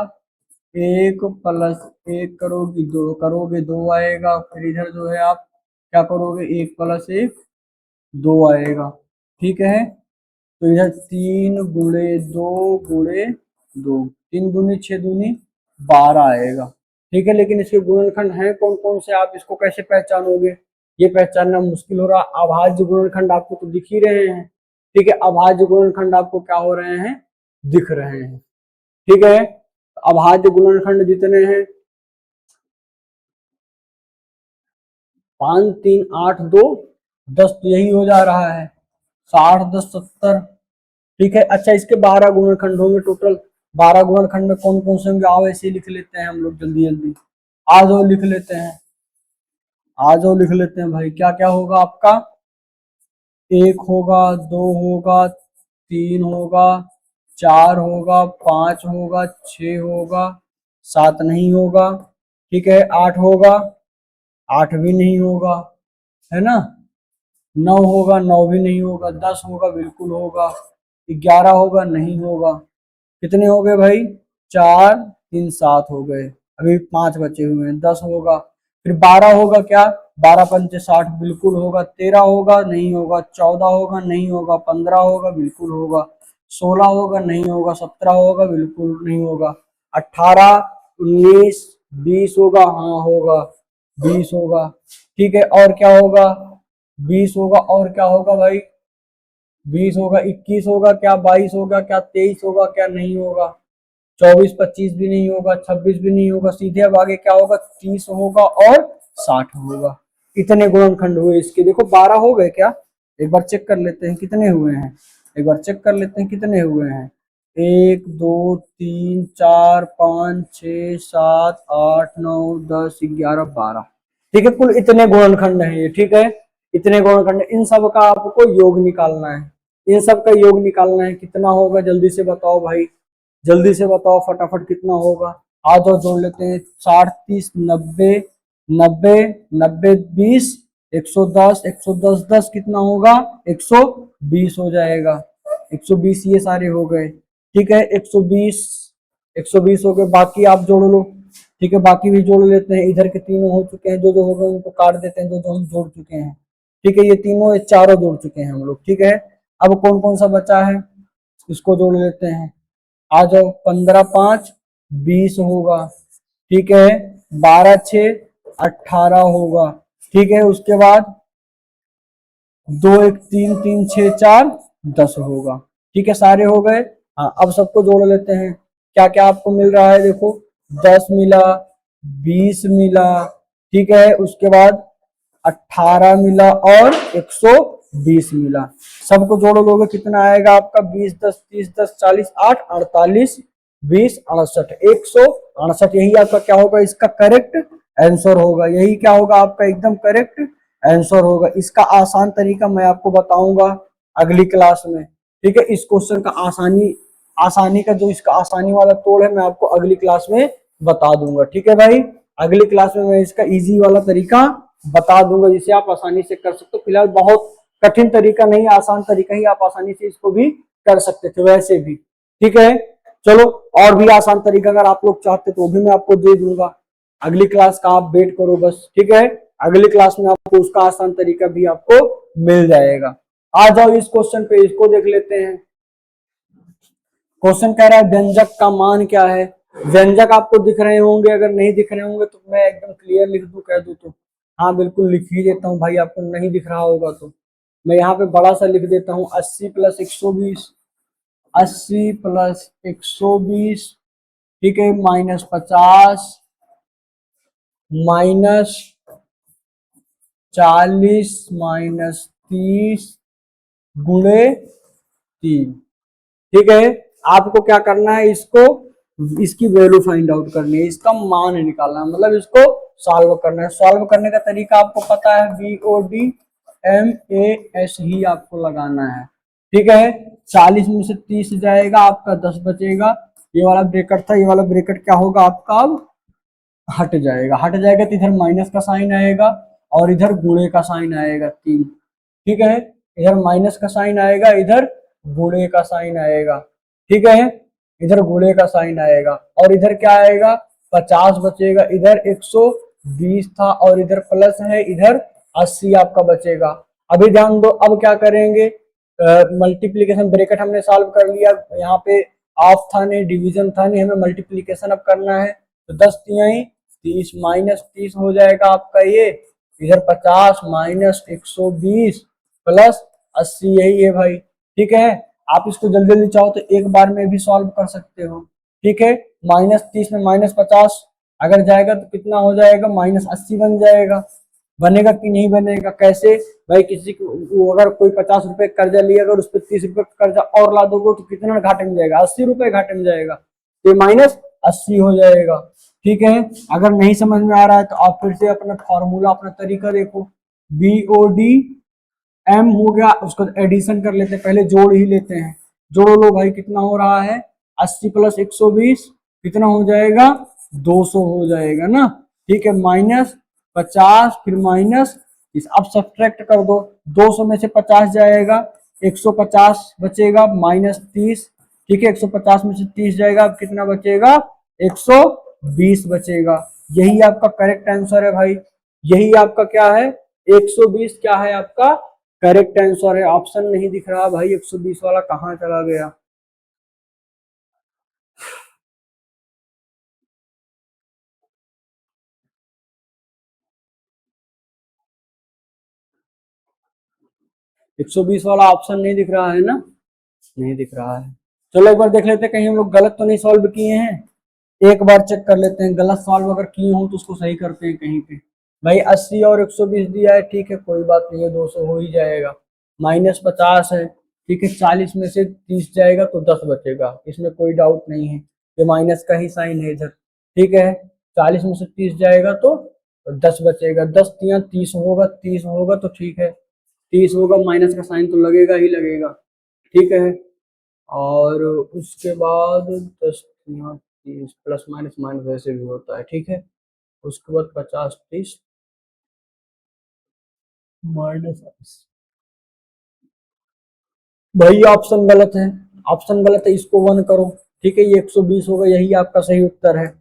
1 प्लस 1 करोगे 2 आएगा, फिर इधर जो है आप क्या करोगे, 1 प्लस 1 2 आएगा। ठीक है, तो इधर 3 गुणे 2 गुणे 2, 3 दूनी 6 दूनी 12 आएगा। ठीक है, लेकिन इसके गुणनखंड हैं कौन कौन से, आप इसको कैसे पहचानोगे? ये पहचानना मुश्किल हो रहा। अभाज्य गुणनखंड आपको तो दिख ही रहे हैं। ठीक है, अभाज्य गुणनखंड आपको क्या हो रहे हैं, दिख रहे हैं। ठीक है, अभाज्य गुणनखंड जितने हैं, 5 3 8 2 10, तो यही हो जा रहा है, 60 10 70। ठीक है, अच्छा इसके 12 गुणनखंड होंगे टोटल। 12 गुणनखंड में कौन कौन से होंगे, आओ ऐसे ही लिख लेते हैं हम लोग जल्दी जल्दी। आ जाओ लिख लेते हैं, आ जाओ लिख लेते हैं भाई। क्या क्या होगा आपका, 1 होगा, 2 होगा, 3 होगा, 4 होगा, 5 होगा, 6 होगा, 7 नहीं होगा। ठीक है, 8 होगा, 8 भी नहीं होगा, है ना। 9 होगा, 9 भी नहीं होगा। 10 होगा, बिल्कुल होगा। 11 होगा, नहीं होगा। कितने हो गए भाई, 4 3 7 हो गए, अभी 5 बचे हुए हैं। 10 होगा, फिर 12 होगा, क्या 12 पंचे 60 बिल्कुल होगा। 13 होगा, नहीं होगा। 14 होगा, नहीं होगा। 15 होगा, बिल्कुल होगा। 16 होगा, नहीं होगा। 17 होगा, बिल्कुल नहीं होगा। 18 19 20 होगा, हाँ होगा। 20 होगा, ठीक है। और क्या होगा, 20 होगा, और क्या होगा भाई, 20 होगा। 21 होगा क्या, 22 होगा क्या, 23 होगा क्या, नहीं होगा। 24 25 भी नहीं होगा, 26 भी नहीं होगा। सीधे अब आगे क्या होगा, 30 होगा और 60 होगा। इतने गुणनखंड हुए इसके, देखो 12 हो गए क्या, एक बार चेक कर लेते हैं कितने हुए हैं। एक बार चेक कर लेते हैं कितने हुए हैं, 1 2 3 4 5 6 7 8 9 10 11 12। ठीक है, कुल इतने गुणनखंड हैं ये। ठीक है, इतने गुणनखंड, इन सब का आपको योग निकालना है। इन सब का योग निकालना है, कितना होगा जल्दी से बताओ भाई, जल्दी से बताओ फटाफट कितना होगा। आ जाओ जोड़ लेते हैं, 60 30 90 90 90 20 110 110 10 कितना होगा, 120 हो जाएगा। 120 ये सारे हो गए, ठीक है। 120 हो गए, बाकी आप जोड़ लो, ठीक है। बाकी भी जोड़ लेते हैं, इधर के तीनों हो चुके हैं, जो जो हो गए उनको काट देते हैं, जो जो हम जोड़ चुके हैं, ठीक है। ये तीनों ये चारों जोड़ चुके हैं हम लोग, ठीक है। अब कौन कौन सा बचा है इसको जोड़ लेते हैं। आ जाओ, 15 5 20 होगा, ठीक है। 12 6 18 होगा, ठीक है। उसके बाद 2 1 3 3 6 4 10 होगा, ठीक है। सारे हो गए। हाँ, अब सबको जोड़ लेते हैं। क्या क्या आपको मिल रहा है देखो, 10 मिला, 20 मिला, ठीक है। उसके बाद 18 मिला और 120 मिला। सबको जोड़ लोगे कितना आएगा आपका, 20 10 30 10 40 8 48 20 68 168। यही आपका क्या होगा, इसका करेक्ट आंसर होगा। यही क्या होगा आपका एकदम करेक्ट आंसर होगा। इसका आसान तरीका मैं आपको बताऊंगा अगली क्लास में, ठीक है। इस क्वेश्चन का आसानी का जो इसका आसानी वाला तोड़ है मैं आपको अगली क्लास में बता दूंगा, ठीक है भाई। अगली क्लास में मैं इसका इजी वाला तरीका बता दूंगा जिसे आप आसानी से कर सकते हो। फिलहाल बहुत कठिन तरीका नहीं, आसान तरीका ही, आप आसानी से इसको भी कर सकते थे वैसे भी, ठीक है। चलो, और भी आसान तरीका अगर आप लोग चाहते तो भी मैं आपको दे दूंगा। अगली क्लास का आप वेट करो बस, ठीक है। अगली क्लास में आपको उसका आसान तरीका भी आपको मिल जाएगा। आ जाओ इस क्वेश्चन पे, इसको देख लेते हैं। क्वेश्चन कह रहा है व्यंजक का मान क्या है। व्यंजक आपको दिख रहे होंगे, अगर नहीं दिख रहे होंगे तो मैं एकदम क्लियर लिख दूं, कह दूं तो। हाँ बिल्कुल लिख ही देता हूँ भाई, आपको नहीं दिख रहा होगा तो मैं यहाँ पे बड़ा सा लिख देता हूँ, 80 + 120, 80 + 120, ठीक है, -50 -40 -30 गुणे 3, ठीक है। आपको क्या करना है, इसको इसकी वैल्यू फाइंड आउट करनी है, इसका मान निकालना है, मतलब इसको सॉल्व करना है। सॉल्व करने का तरीका आपको पता है, BODMAS ही आपको लगाना है, ठीक है। 40 में से 30 जाएगा आपका, 10 बचेगा। ये वाला ब्रैकेट था, ये वाला ब्रैकेट क्या होगा आपका, अब हट जाएगा। हट जाएगा तो इधर माइनस का साइन आएगा और इधर गुणे का साइन आएगा 3, ठीक है। इधर माइनस का साइन आएगा, इधर गुणे का साइन आएगा, ठीक है। इधर गुणे का साइन आएगा और इधर क्या आएगा, 50 बचेगा। इधर 120 था और इधर प्लस है, इधर 80 आपका बचेगा। अभी ध्यान दो, अब क्या करेंगे, मल्टीप्लीकेशन ब्रैकेट हमने सॉल्व कर लिया। यहाँ पे ऑफ था नहीं, डिवीजन था नहीं, हमें मल्टीप्लीकेशन अब करना है। तो 10 तिहाई 30 -30 हो जाएगा आपका ये। इधर 50 -120 प्लस 80, यही है भाई, ठीक है। आप इसको जल्दी जल्दी चाहो तो एक बार में भी सॉल्व कर सकते हो, ठीक है। -30 में -50 अगर जाएगा तो कितना हो जाएगा, -80 बन जाएगा। बनेगा कि नहीं बनेगा, कैसे भाई, किसी को अगर कोई 50 रुपए कर्जा लिया, अगर उस पर 30 रुपए कर्जा और ला दोगे तो कितना घाटे में जाएगा, 80 रुपए घाटे में जाएगा, तो -80 हो जाएगा, ठीक है। अगर नहीं समझ में आ रहा है तो आप फिर से अपना फॉर्मूला, अपना तरीका देखो। BODM हो गया, उसको एडिशन कर लेते हैं, पहले जोड़ ही लेते हैं। जोड़ लो भाई, कितना हो रहा है, 80 + 120 कितना हो जाएगा, 200 हो जाएगा ना, ठीक है। -50 फिर माइनस इस, अब सब्ट्रैक्ट कर दो, 200 में से 50 जाएगा, 150 बचेगा, -30, ठीक है। 150 में से 30 जाएगा, अब कितना बचेगा, 120 बचेगा। यही आपका करेक्ट आंसर है भाई, यही आपका क्या है, 120 क्या है आपका करेक्ट आंसर है। ऑप्शन नहीं दिख रहा भाई, 120 वाला कहाँ चला गया। 120 वाला ऑप्शन नहीं दिख रहा है ना, नहीं दिख रहा है। चलो एक बार देख लेते हैं, कहीं हम लोग गलत तो नहीं सॉल्व किए हैं। एक बार चेक कर लेते हैं, गलत सॉल्व अगर किए हो तो उसको सही करते हैं कहीं पे। भाई 80 और 120 दिया है, ठीक है, कोई बात नहीं है, 200 हो ही जाएगा। -50 है, ठीक है, 40 में से 30 जाएगा तो 10 बचेगा, इसमें कोई डाउट नहीं है, ये माइनस का ही साइन है इधर, ठीक है। 40 में से 30 जाएगा तो 10 बचेगा, 10 तिया 30 होगा, 30 होगा तो ठीक है, 30 होगा, माइनस का साइन तो लगेगा ही लगेगा, ठीक है। और उसके बाद 10 यहाँ 30 प्लस माइनस माइनस वैसे भी होता है, ठीक है। उसके बाद 50 30 -80, भाई ऑप्शन गलत है, ऑप्शन गलत है, इसको 1 करो। ठीक है, ये 120 होगा, यही आपका सही उत्तर है।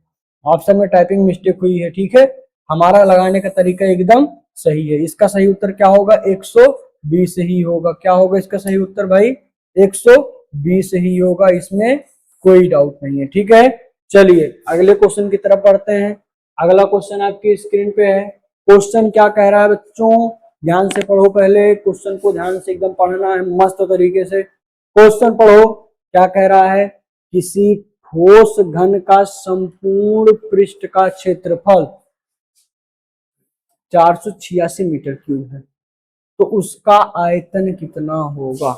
ऑप्शन में टाइपिंग मिस्टेक हुई है। ठीक है, हमारा लगाने का तरीका एकदम सही है। इसका सही उत्तर क्या होगा? 120 ही होगा। क्या होगा इसका सही उत्तर भाई? 120 ही होगा, इसमें कोई डाउट नहीं है। ठीक है, चलिए अगले क्वेश्चन की तरफ बढ़ते हैं। अगला क्वेश्चन आपकी स्क्रीन पे है। क्वेश्चन क्या कह रहा है बच्चों? ध्यान से पढ़ो, पहले क्वेश्चन को ध्यान से एकदम पढ़ना है मस्त तरीके से। क्वेश्चन पढ़ो, क्या कह रहा है? किसी ठोस घन का संपूर्ण पृष्ठ का क्षेत्रफल 486 मीटर क्यूब है, तो उसका आयतन कितना होगा,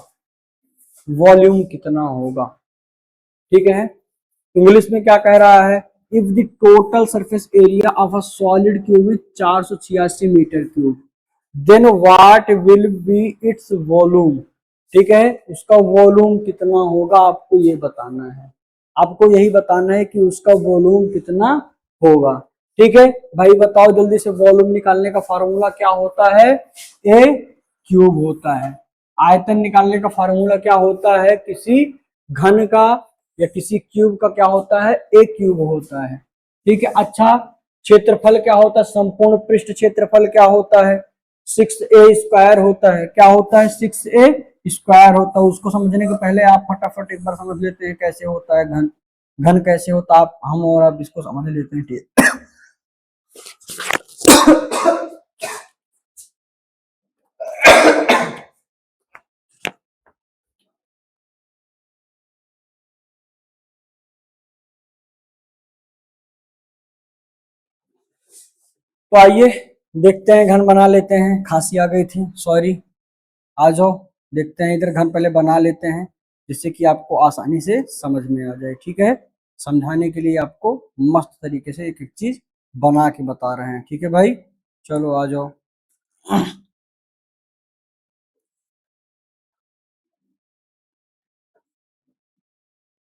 वॉल्यूम कितना होगा? ठीक है, इंग्लिश में क्या कह रहा है? If the total surface area of a solid cube is 486 metre cube, then what will be its volume. ठीक है, उसका वॉल्यूम कितना होगा आपको ये बताना है। आपको यही बताना है कि उसका वॉल्यूम कितना होगा। ठीक है भाई, बताओ जल्दी से, वॉल्यूम निकालने का फार्मूला क्या होता है? ए क्यूब होता है। आयतन निकालने का फार्मूला क्या होता है? किसी घन का या किसी क्यूब का क्या होता है? ए क्यूब होता है। ठीक है, अच्छा क्षेत्रफल क्या होता है? संपूर्ण पृष्ठ क्षेत्रफल क्या होता है? 6a² होता है। क्या होता है? 6a² होता है। उसको समझने के पहले आप फटाफट एक बार समझ लेते हैं कैसे होता है घन। घन कैसे होता है, आप हम और आप इसको समझ लेते हैं। ठीक, तो आइए देखते हैं, घन बना लेते हैं। खांसी आ गई थी, सॉरी। आ जाओ, देखते हैं इधर, घन पहले बना लेते हैं जिससे कि आपको आसानी से समझ में आ जाए। ठीक है, समझाने के लिए आपको मस्त तरीके से एक एक चीज बना के बता रहे हैं। ठीक है भाई, चलो आ जाओ।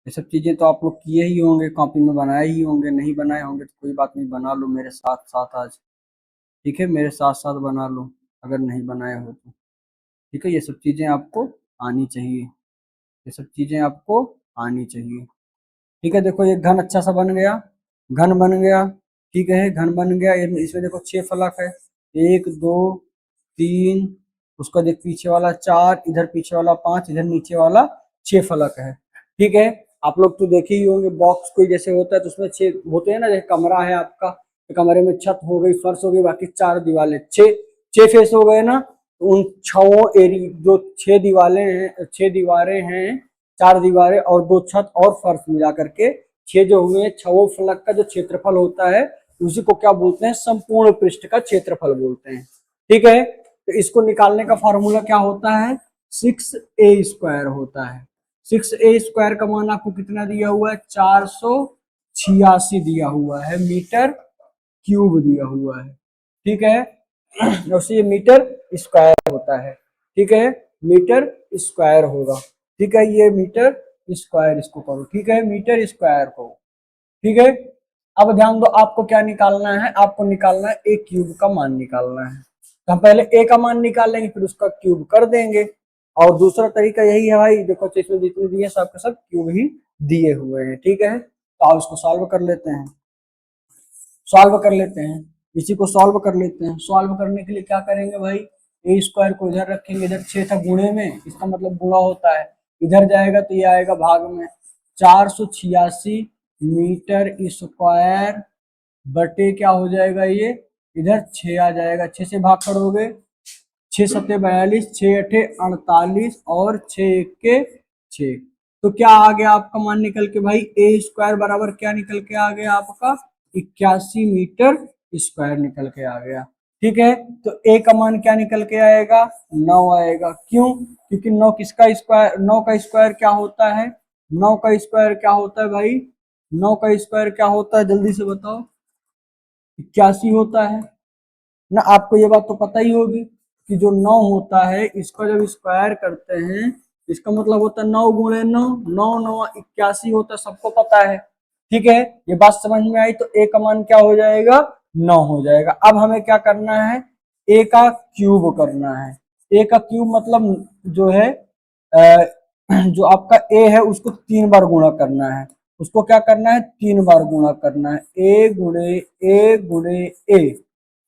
ये सब चीजें तो आप लोग किए ही होंगे, कॉपी में बनाए ही होंगे। नहीं बनाए होंगे तो कोई बात नहीं, बना लो मेरे साथ साथ आज। ठीक है, मेरे साथ साथ बना लो अगर नहीं बनाए हो तो। ठीक है, ये सब चीजें आपको आनी चाहिए, ये सब चीजें आपको आनी चाहिए। ठीक है, देखो ये घन अच्छा सा बन गया, घन बन गया। ठीक है, घन बन गया। इसमें देखो 6 फलक है, 1 2 3, उसका देख पीछे वाला 4, इधर पीछे वाला 5, इधर नीचे वाला 6 फलक है। ठीक है, आप लोग तो देखे ही होंगे, बॉक्स कोई जैसे होता है तो उसमें 6 होते हैं ना। जैसे कमरा है आपका, तो कमरे में छत हो गई, फर्श हो गई, बाकी 4 दीवारें, 6 फेस हो गए ना। तो उन 6 एरी जो 6 दीवारें हैं, 4 दीवारें और 2 छत और फर्श मिला करके 6 जो हुए, 6 फलक का जो क्षेत्रफल होता है उसी को क्या बोलते हैं? संपूर्ण पृष्ठ का क्षेत्रफल बोलते हैं। ठीक है, तो इसको निकालने का फॉर्मूला क्या होता है? 6a² होता है। 6a² का मान आपको कितना दिया हुआ है? 486 दिया हुआ है, मीटर क्यूब दिया हुआ है। ठीक है, और ये मीटर स्क्वायर होता है। ठीक है, मीटर स्क्वायर होगा। ठीक है, ये मीटर स्क्वायर इसको करो। ठीक है, मीटर स्क्वायर को। ठीक है, अब ध्यान दो, आपको क्या निकालना है? आपको निकालना है ए क्यूब का मान निकालना है। तो हम पहले ए का मान निकाल लेंगे, फिर उसका क्यूब कर देंगे। और दूसरा तरीका यही है भाई, देखो इसमें जितने दिए सब के सब क्यूब ही दिए हुए हैं। ठीक है, तो आप इसको सॉल्व कर लेते हैं, सॉल्व कर लेते हैं, इसी को सॉल्व कर लेते हैं। सॉल्व करने के लिए क्या करेंगे भाई? a² को इधर रखेंगे, इधर 6 था गुणे में, इसका मतलब गुणा होता है। इधर जाएगा तो ये आएगा भाग में। 486 मीटर स्क्वायर बटे क्या हो जाएगा ये? इधर 6 आ जाएगा, 6 से भाग करोगे, 6 सत्ते 42, 6 अठे 48 और 6 1 के 6। तो क्या आ गया आपका मान निकल के भाई? a² बराबर क्या निकल के आ गया आपका? 81 मीटर स्क्वायर निकल के आ गया। ठीक है, तो a का मान क्या निकल के आएगा? 9 आएगा। क्यों? क्योंकि 9 किसका स्क्वायर, 9 का स्क्वायर क्या होता है? 9 का स्क्वायर क्या होता है भाई? 9 का स्क्वायर क्या होता है, जल्दी से बताओ? 81 होता है ना। आपको ये बात तो पता ही होगी कि जो 9 होता है इसका जब स्क्वायर करते हैं, इसका मतलब होता है 9 गुणे 9, 9 9 81 होता है, सबको पता है। ठीक है, ये बात समझ में आई। तो ए का मान क्या हो जाएगा? 9 हो जाएगा। अब हमें क्या करना है? ए का क्यूब करना है। ए का क्यूब मतलब जो है जो आपका ए है उसको 3 बार गुणा करना है, उसको क्या करना है 3 बार गुणा करना है, ए गुणे ए गुणे ए।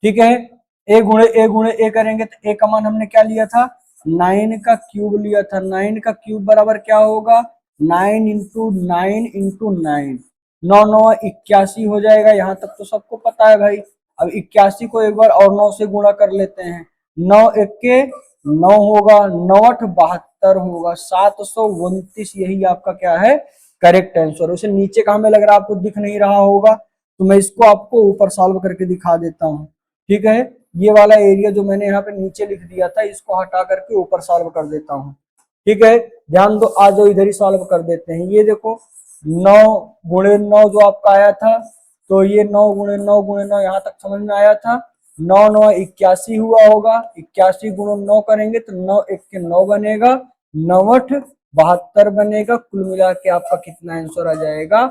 ठीक है, ए गुणे ए गुणे ए करेंगे तो ए का मान हमने क्या लिया था 9 का क्यूब लिया था, 9 का क्यूब बराबर क्या होगा 9 × 9 × 9, 9 × 9 = 81 हो जाएगा। यहाँ तक तो सबको पता है भाई। अब 81 को एक बार और 9 से गुणा कर लेते हैं, 9 × 1 = 9 होगा, 9 × 8 = 72 होगा, 729 यही आपका क्या है करेक्ट आंसर। उसे नीचे का हमें लग रहा है आपको दिख नहीं रहा होगा, तो मैं इसको आपको ऊपर सॉल्व करके दिखा देता हूँ। ठीक है, ये वाला एरिया जो मैंने यहाँ पे नीचे लिख दिया था इसको हटा करके ऊपर सॉल्व कर देता हूँ। ठीक है, ध्यान दो, आ जाओ इधर ही सॉल्व कर देते हैं। ये देखो 9 × 9 जो आपका आया था, तो ये 9 × 9 × 9 यहाँ तक समझ में आया था। 9 × 9 = 81 हुआ होगा, 81 × 9 करेंगे तो 9 × 1 = 9 बनेगा, 9 × 8 = 72 बनेगा। कुल मिला के आपका कितना आंसर आ जाएगा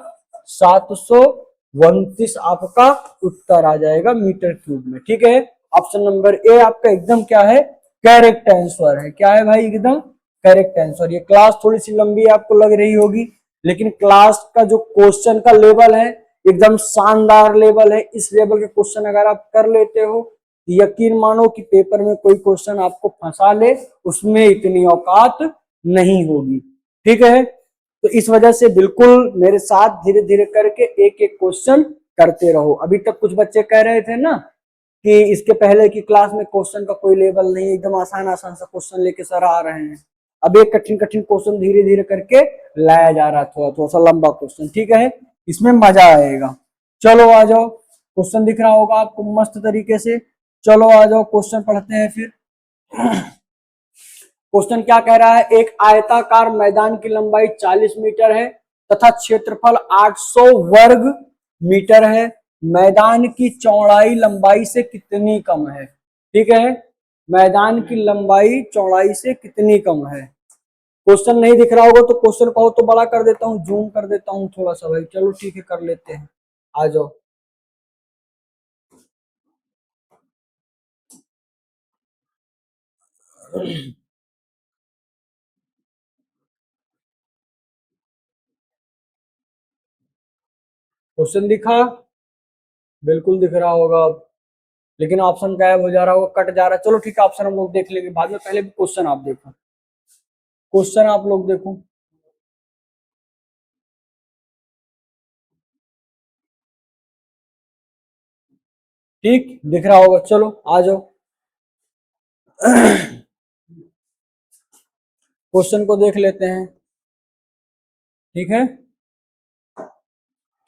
729 आपका उत्तर आ जाएगा मीटर क्यूब में। ठीक है, ऑप्शन नंबर ए आपका एकदम क्या है करेक्ट आंसर है। क्या है भाई एकदम करेक्ट आंसर। ये क्लास थोड़ी सी लंबी आपको लग रही होगी, लेकिन क्लास का जो क्वेश्चन का लेवल है एकदम शानदार लेवल है। इस लेवल के क्वेश्चन अगर आप कर लेते हो तो यकीन मानो कि पेपर में कोई क्वेश्चन आपको फंसा ले उसमें इतनी औकात नहीं होगी। ठीक है, तो इस वजह से बिल्कुल मेरे साथ धीरे धीरे करके एक एक क्वेश्चन करते रहो। अभी तक कुछ बच्चे कह रहे थे ना कि इसके पहले की क्लास में क्वेश्चन का कोई लेवल नहीं, एकदम आसान आसान सा क्वेश्चन लेके सर आ रहे हैं। अब एक कठिन कठिन क्वेश्चन धीरे धीरे करके लाया जा रहा है, थोड़ा थोड़ा सा लंबा क्वेश्चन। ठीक है, इसमें मजा आएगा। चलो आ जाओ, क्वेश्चन दिख रहा होगा आपको मस्त तरीके से। चलो आ जाओ क्वेश्चन पढ़ते हैं फिर। क्वेश्चन क्या कह रहा है, एक आयताकार मैदान की लंबाई 40 मीटर है तथा क्षेत्रफल 800 वर्ग मीटर है, मैदान की चौड़ाई लंबाई से कितनी कम है। ठीक है, मैदान की लंबाई चौड़ाई से कितनी कम है। क्वेश्चन नहीं दिख रहा होगा तो क्वेश्चन कहो तो बड़ा कर देता हूँ, जूम कर देता हूँ थोड़ा सा भाई। चलो ठीक है, कर लेते हैं, आ जाओ। क्वेश्चन दिखा, बिल्कुल दिख रहा होगा अब, लेकिन ऑप्शन गायब हो जा रहा होगा, कट जा रहा है। चलो ठीक है, ऑप्शन हम लोग देख लेंगे बाद में, पहले क्वेश्चन आप देखो, क्वेश्चन आप लोग देखो। ठीक दिख रहा होगा, चलो आ जाओ। क्वेश्चन को देख लेते हैं। ठीक है,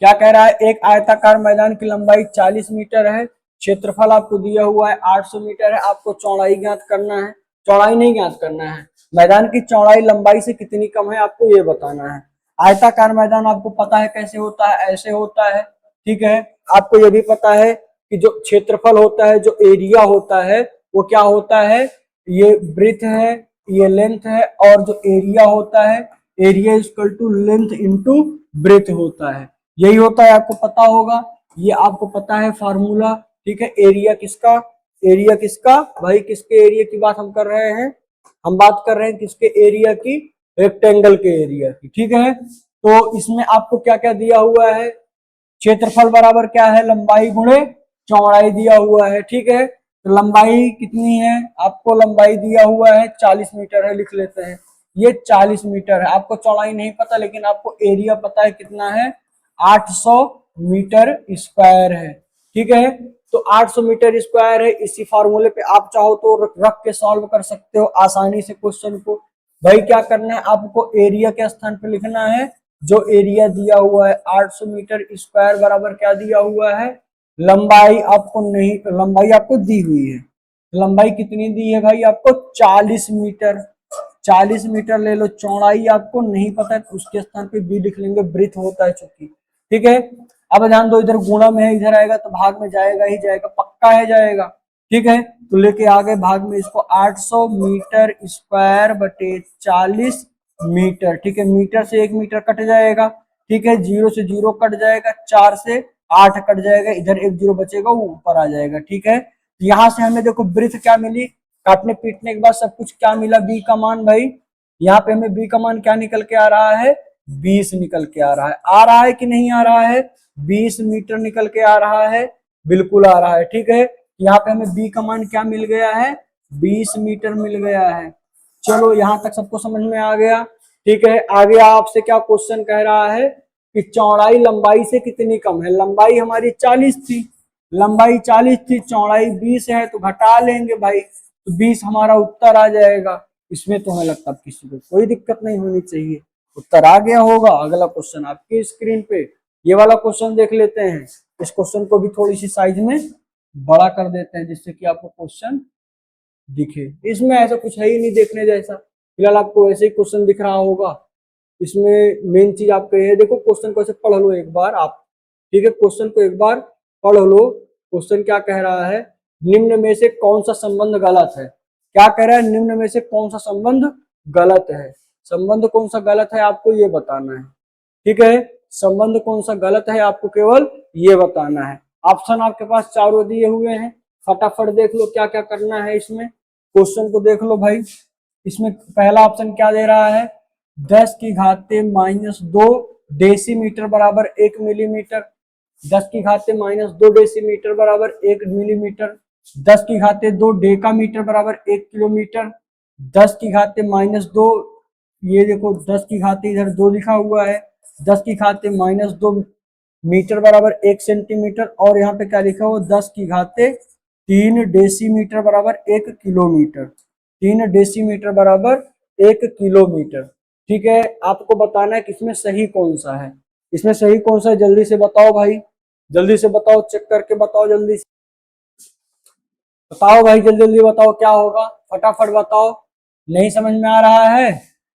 क्या कह रहा है, एक आयताकार मैदान की लंबाई 40 मीटर है, क्षेत्रफल आपको दिया हुआ है 800 मीटर है, आपको चौड़ाई ज्ञात करना है। चौड़ाई नहीं ज्ञात करना है, मैदान की चौड़ाई लंबाई से कितनी कम है आपको ये बताना है। आयताकार मैदान आपको पता है कैसे होता है, ऐसे होता है। ठीक है, आपको ये भी पता है कि जो क्षेत्रफल होता है, जो एरिया होता है वो क्या होता है, ये ब्रेथ है, ये लेंथ है, और जो एरिया होता है area equal to length into breadth होता है। यही होता है, आपको पता होगा, ये आपको पता है फार्मूला। ठीक है, एरिया किसका, एरिया किसका भाई, किसके एरिया की बात हम कर रहे हैं, हम बात कर रहे हैं किसके एरिया की, रेक्टेंगल के एरिया की। ठीक है, तो इसमें आपको क्या क्या दिया हुआ है, क्षेत्रफल बराबर क्या है लंबाई गुणे चौड़ाई दिया हुआ है। ठीक है, तो लंबाई कितनी है, आपको लंबाई दिया हुआ है 40 मीटर है, लिख लेते हैं ये 40 मीटर है। आपको चौड़ाई नहीं पता लेकिन आपको एरिया पता है कितना है 800 मीटर स्क्वायर है। ठीक है, तो 800 मीटर स्क्वायर है, इसी फॉर्मूले पे आप चाहो तो रख के सॉल्व कर सकते हो आसानी से क्वेश्चन को। भाई क्या करना है, आपको एरिया के स्थान पे लिखना है जो एरिया दिया हुआ है 800 मीटर स्क्वायर बराबर क्या दिया हुआ है, लंबाई आपको नहीं, लंबाई आपको दी हुई है, लंबाई कितनी दी है भाई आपको 40 मीटर, 40 मीटर ले लो। चौड़ाई आपको नहीं पता है तो उसके स्थान पे बी लिख लेंगे, ब्रीथ होता है चूंकि। ठीक है, अब ध्यान दो, इधर गुणा में है, इधर आएगा तो भाग में जाएगा ही जाएगा, पक्का है जाएगा। ठीक है, तो लेके आगे भाग में इसको 800 मीटर स्क्वायर बटे 40 मीटर। ठीक है, मीटर से 1 मीटर कट जाएगा। ठीक है, 0 से 0 कट जाएगा, 4 से 8 कट जाएगा, इधर 1 0 बचेगा वो ऊपर आ जाएगा। ठीक है, यहां से हमें देखो ब्रीथ क्या मिली, काटने पीटने के बाद सब कुछ क्या मिला, बी का मान भाई यहाँ पे हमें बी का मान क्या निकल के आ रहा है, 20 निकल के आ रहा है कि नहीं आ रहा है, 20 मीटर निकल के आ रहा है, बिल्कुल आ रहा है। ठीक है, यहाँ पे हमें बी का मान क्या मिल गया है, 20 मीटर मिल गया है। चलो यहां तक सबको समझ में आ गया। ठीक है, आगे आपसे क्या क्वेश्चन कह रहा है कि चौड़ाई लंबाई से कितनी कम है। लंबाई हमारी 40 थी, लंबाई 40 थी, चौड़ाई 20 है, तो घटा लेंगे भाई, तो 20 हमारा उत्तर आ जाएगा। इसमें तो हमें लगता है किसी को कोई दिक्कत नहीं होनी चाहिए, उत्तर आ गया होगा। अगला क्वेश्चन आपकी स्क्रीन पे ये वाला क्वेश्चन देख लेते हैं। इस क्वेश्चन को भी थोड़ी सी साइज में बड़ा कर देते हैं जिससे कि आपको क्वेश्चन दिखे। इसमें ऐसा कुछ है ही नहीं देखने जैसा, फिलहाल आपको ऐसे ही क्वेश्चन दिख रहा होगा। इसमें मेन चीज आपको ये देखो, क्वेश्चन को ऐसे पढ़ लो एक बार आप। ठीक है, क्वेश्चन को एक बार पढ़ लो। क्वेश्चन क्या कह रहा है, निम्न में से कौन सा संबंध गलत है। क्या कह रहा है, निम्न में से कौन सा संबंध गलत है। संबंध कौन सा गलत है आपको ये बताना है। ठीक है, संबंध कौन सा गलत है आपको केवल ये बताना है। ऑप्शन आपके पास चारों दिए हुए हैं, फटाफट देख लो क्या क्या करना है। इसमें क्वेश्चन को देख लो भाई। इसमें पहला ऑप्शन क्या दे रहा है, 10 की घाते -2 डेसीमीटर बराबर 1 मिलीमीटर। 10 की घाते -2 डेसीमीटर बराबर 1 मिलीमीटर। 10 की घाते 2 डेकामीटर बराबर 1 किलोमीटर। 10 की घाते -2, ये देखो 10 की घाते इधर 2 लिखा हुआ है, 10 की घाते -2 मीटर बराबर 1 सेंटीमीटर, और यहाँ पे क्या लिखा हुआ, 10 की घाते 3 डेसीमीटर बराबर 1 किलोमीटर। 3 डेसीमीटर बराबर 1 किलोमीटर। ठीक है, आपको बताना है कि इसमें सही कौन सा है। इसमें सही कौन सा है, जल्दी से बताओ भाई, जल्दी से बताओ, चेक करके बताओ, जल्दी से बताओ भाई, जल्दी जल्दी बताओ क्या होगा, फटाफट बताओ। नहीं समझ में आ रहा है,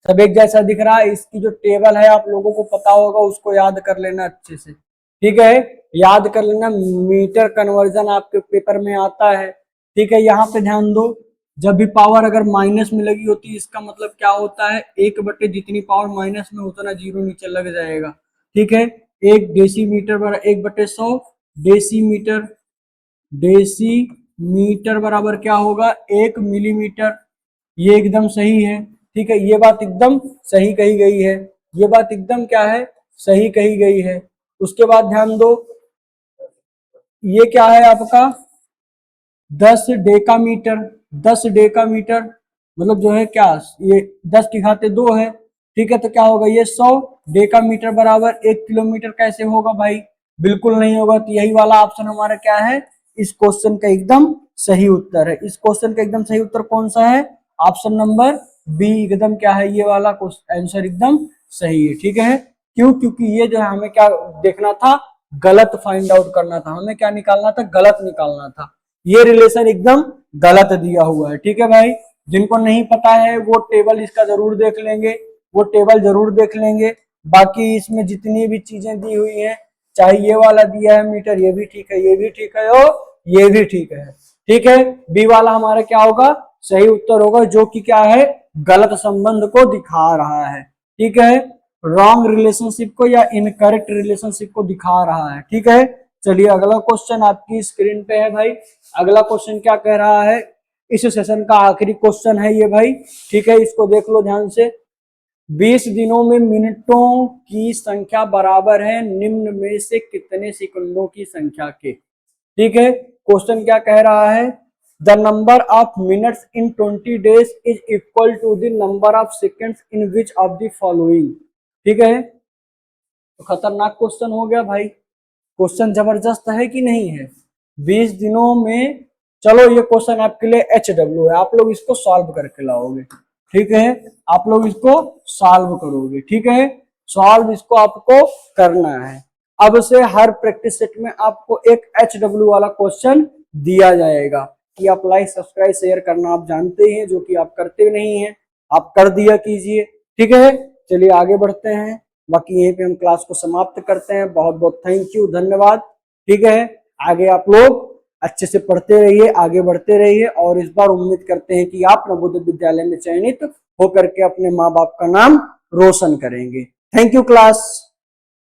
सब एक जैसा दिख रहा है। इसकी जो टेबल है आप लोगों को पता होगा, उसको याद कर लेना अच्छे से। ठीक है, याद कर लेना, मीटर कन्वर्जन आपके पेपर में आता है। ठीक है, यहाँ पे ध्यान दो, जब भी पावर अगर माइनस में लगी होती है इसका मतलब क्या होता है, 1/, जितनी पावर माइनस में उतना जीरो नीचे लग जाएगा। ठीक है, 1 डेसीमीटर बराबर 1/100 डेसीमीटर। डेसीमीटर बराबर क्या होगा, 1 मिलीमीटर। ये एकदम सही है। ठीक है, ये बात एकदम सही कही गई है, ये बात एकदम क्या है, सही कही गई है। उसके बाद ध्यान दो, ये क्या है आपका 10 डेकामीटर। 10 डेकामीटर मतलब जो है क्या, ये 10 की घाते 2 है। ठीक है, तो क्या होगा ये 100 डेकामीटर बराबर 1 किलोमीटर। कैसे होगा भाई, बिल्कुल नहीं होगा। तो यही वाला ऑप्शन हमारा क्या है, इस क्वेश्चन का एकदम सही उत्तर है। इस क्वेश्चन का एकदम सही उत्तर कौन सा है, ऑप्शन नंबर बी एकदम क्या है, ये वाला आंसर एकदम सही है। ठीक है, क्यों, क्योंकि ये जो है हमें क्या देखना था, गलत फाइंड आउट करना था, हमें क्या निकालना था, गलत निकालना था। ये रिलेशन एकदम गलत दिया हुआ है। ठीक है भाई, जिनको नहीं पता है वो टेबल इसका जरूर देख लेंगे, वो टेबल जरूर देख लेंगे। बाकी इसमें जितनी भी चीजें दी हुई हैं, चाहे ये वाला दिया है मीटर, ये भी ठीक है, ये भी ठीक है और ये भी ठीक है। ठीक है, बी वाला हमारा क्या होगा, सही उत्तर होगा, जो कि क्या है, गलत संबंध को दिखा रहा है। ठीक है, रॉन्ग रिलेशनशिप को या इनकरेक्ट रिलेशनशिप को दिखा रहा है। ठीक है, चलिए अगला क्वेश्चन आपकी स्क्रीन पे है भाई। अगला क्वेश्चन क्या कह रहा है, इस सेशन का आखिरी क्वेश्चन है ये भाई। ठीक है, इसको देख लो ध्यान से। 20 दिनों में मिनटों की संख्या बराबर है निम्न में से कितने सेकंडों की संख्या के। ठीक है, क्वेश्चन क्या कह रहा है, the number of minutes in 20 days is equal to the number of seconds in which of the following. ठीक है, तो खतरनाक क्वेश्चन हो गया भाई, क्वेश्चन जबरदस्त है कि नहीं है। 20 दिनों में, चलो ये क्वेश्चन आपके लिए HW है, आप लोग इसको सॉल्व करके लाओगे। ठीक है, आप लोग इसको सॉल्व करोगे। ठीक है, सॉल्व इसको आपको करना है। अब से हर प्रैक्टिस सेट में आपको एक HW वाला क्वेश्चन दिया जाएगा कि आप लाइक सब्सक्राइब शेयर करना आप जानते हैं, जो कि आप करते नहीं हैं, आप कर दिया कीजिए। ठीक है, चलिए आगे बढ़ते हैं, बाकी यहीं पे हम क्लास को समाप्त करते हैं। बहुत बहुत थैंक यू, धन्यवाद। ठीक है, आगे आप लोग अच्छे से पढ़ते रहिए, आगे बढ़ते रहिए, और इस बार उम्मीद करते हैं कि आप नवोदय विद्यालय में चयनित होकर के अपने माँ बाप का नाम रोशन करेंगे। Thank you class.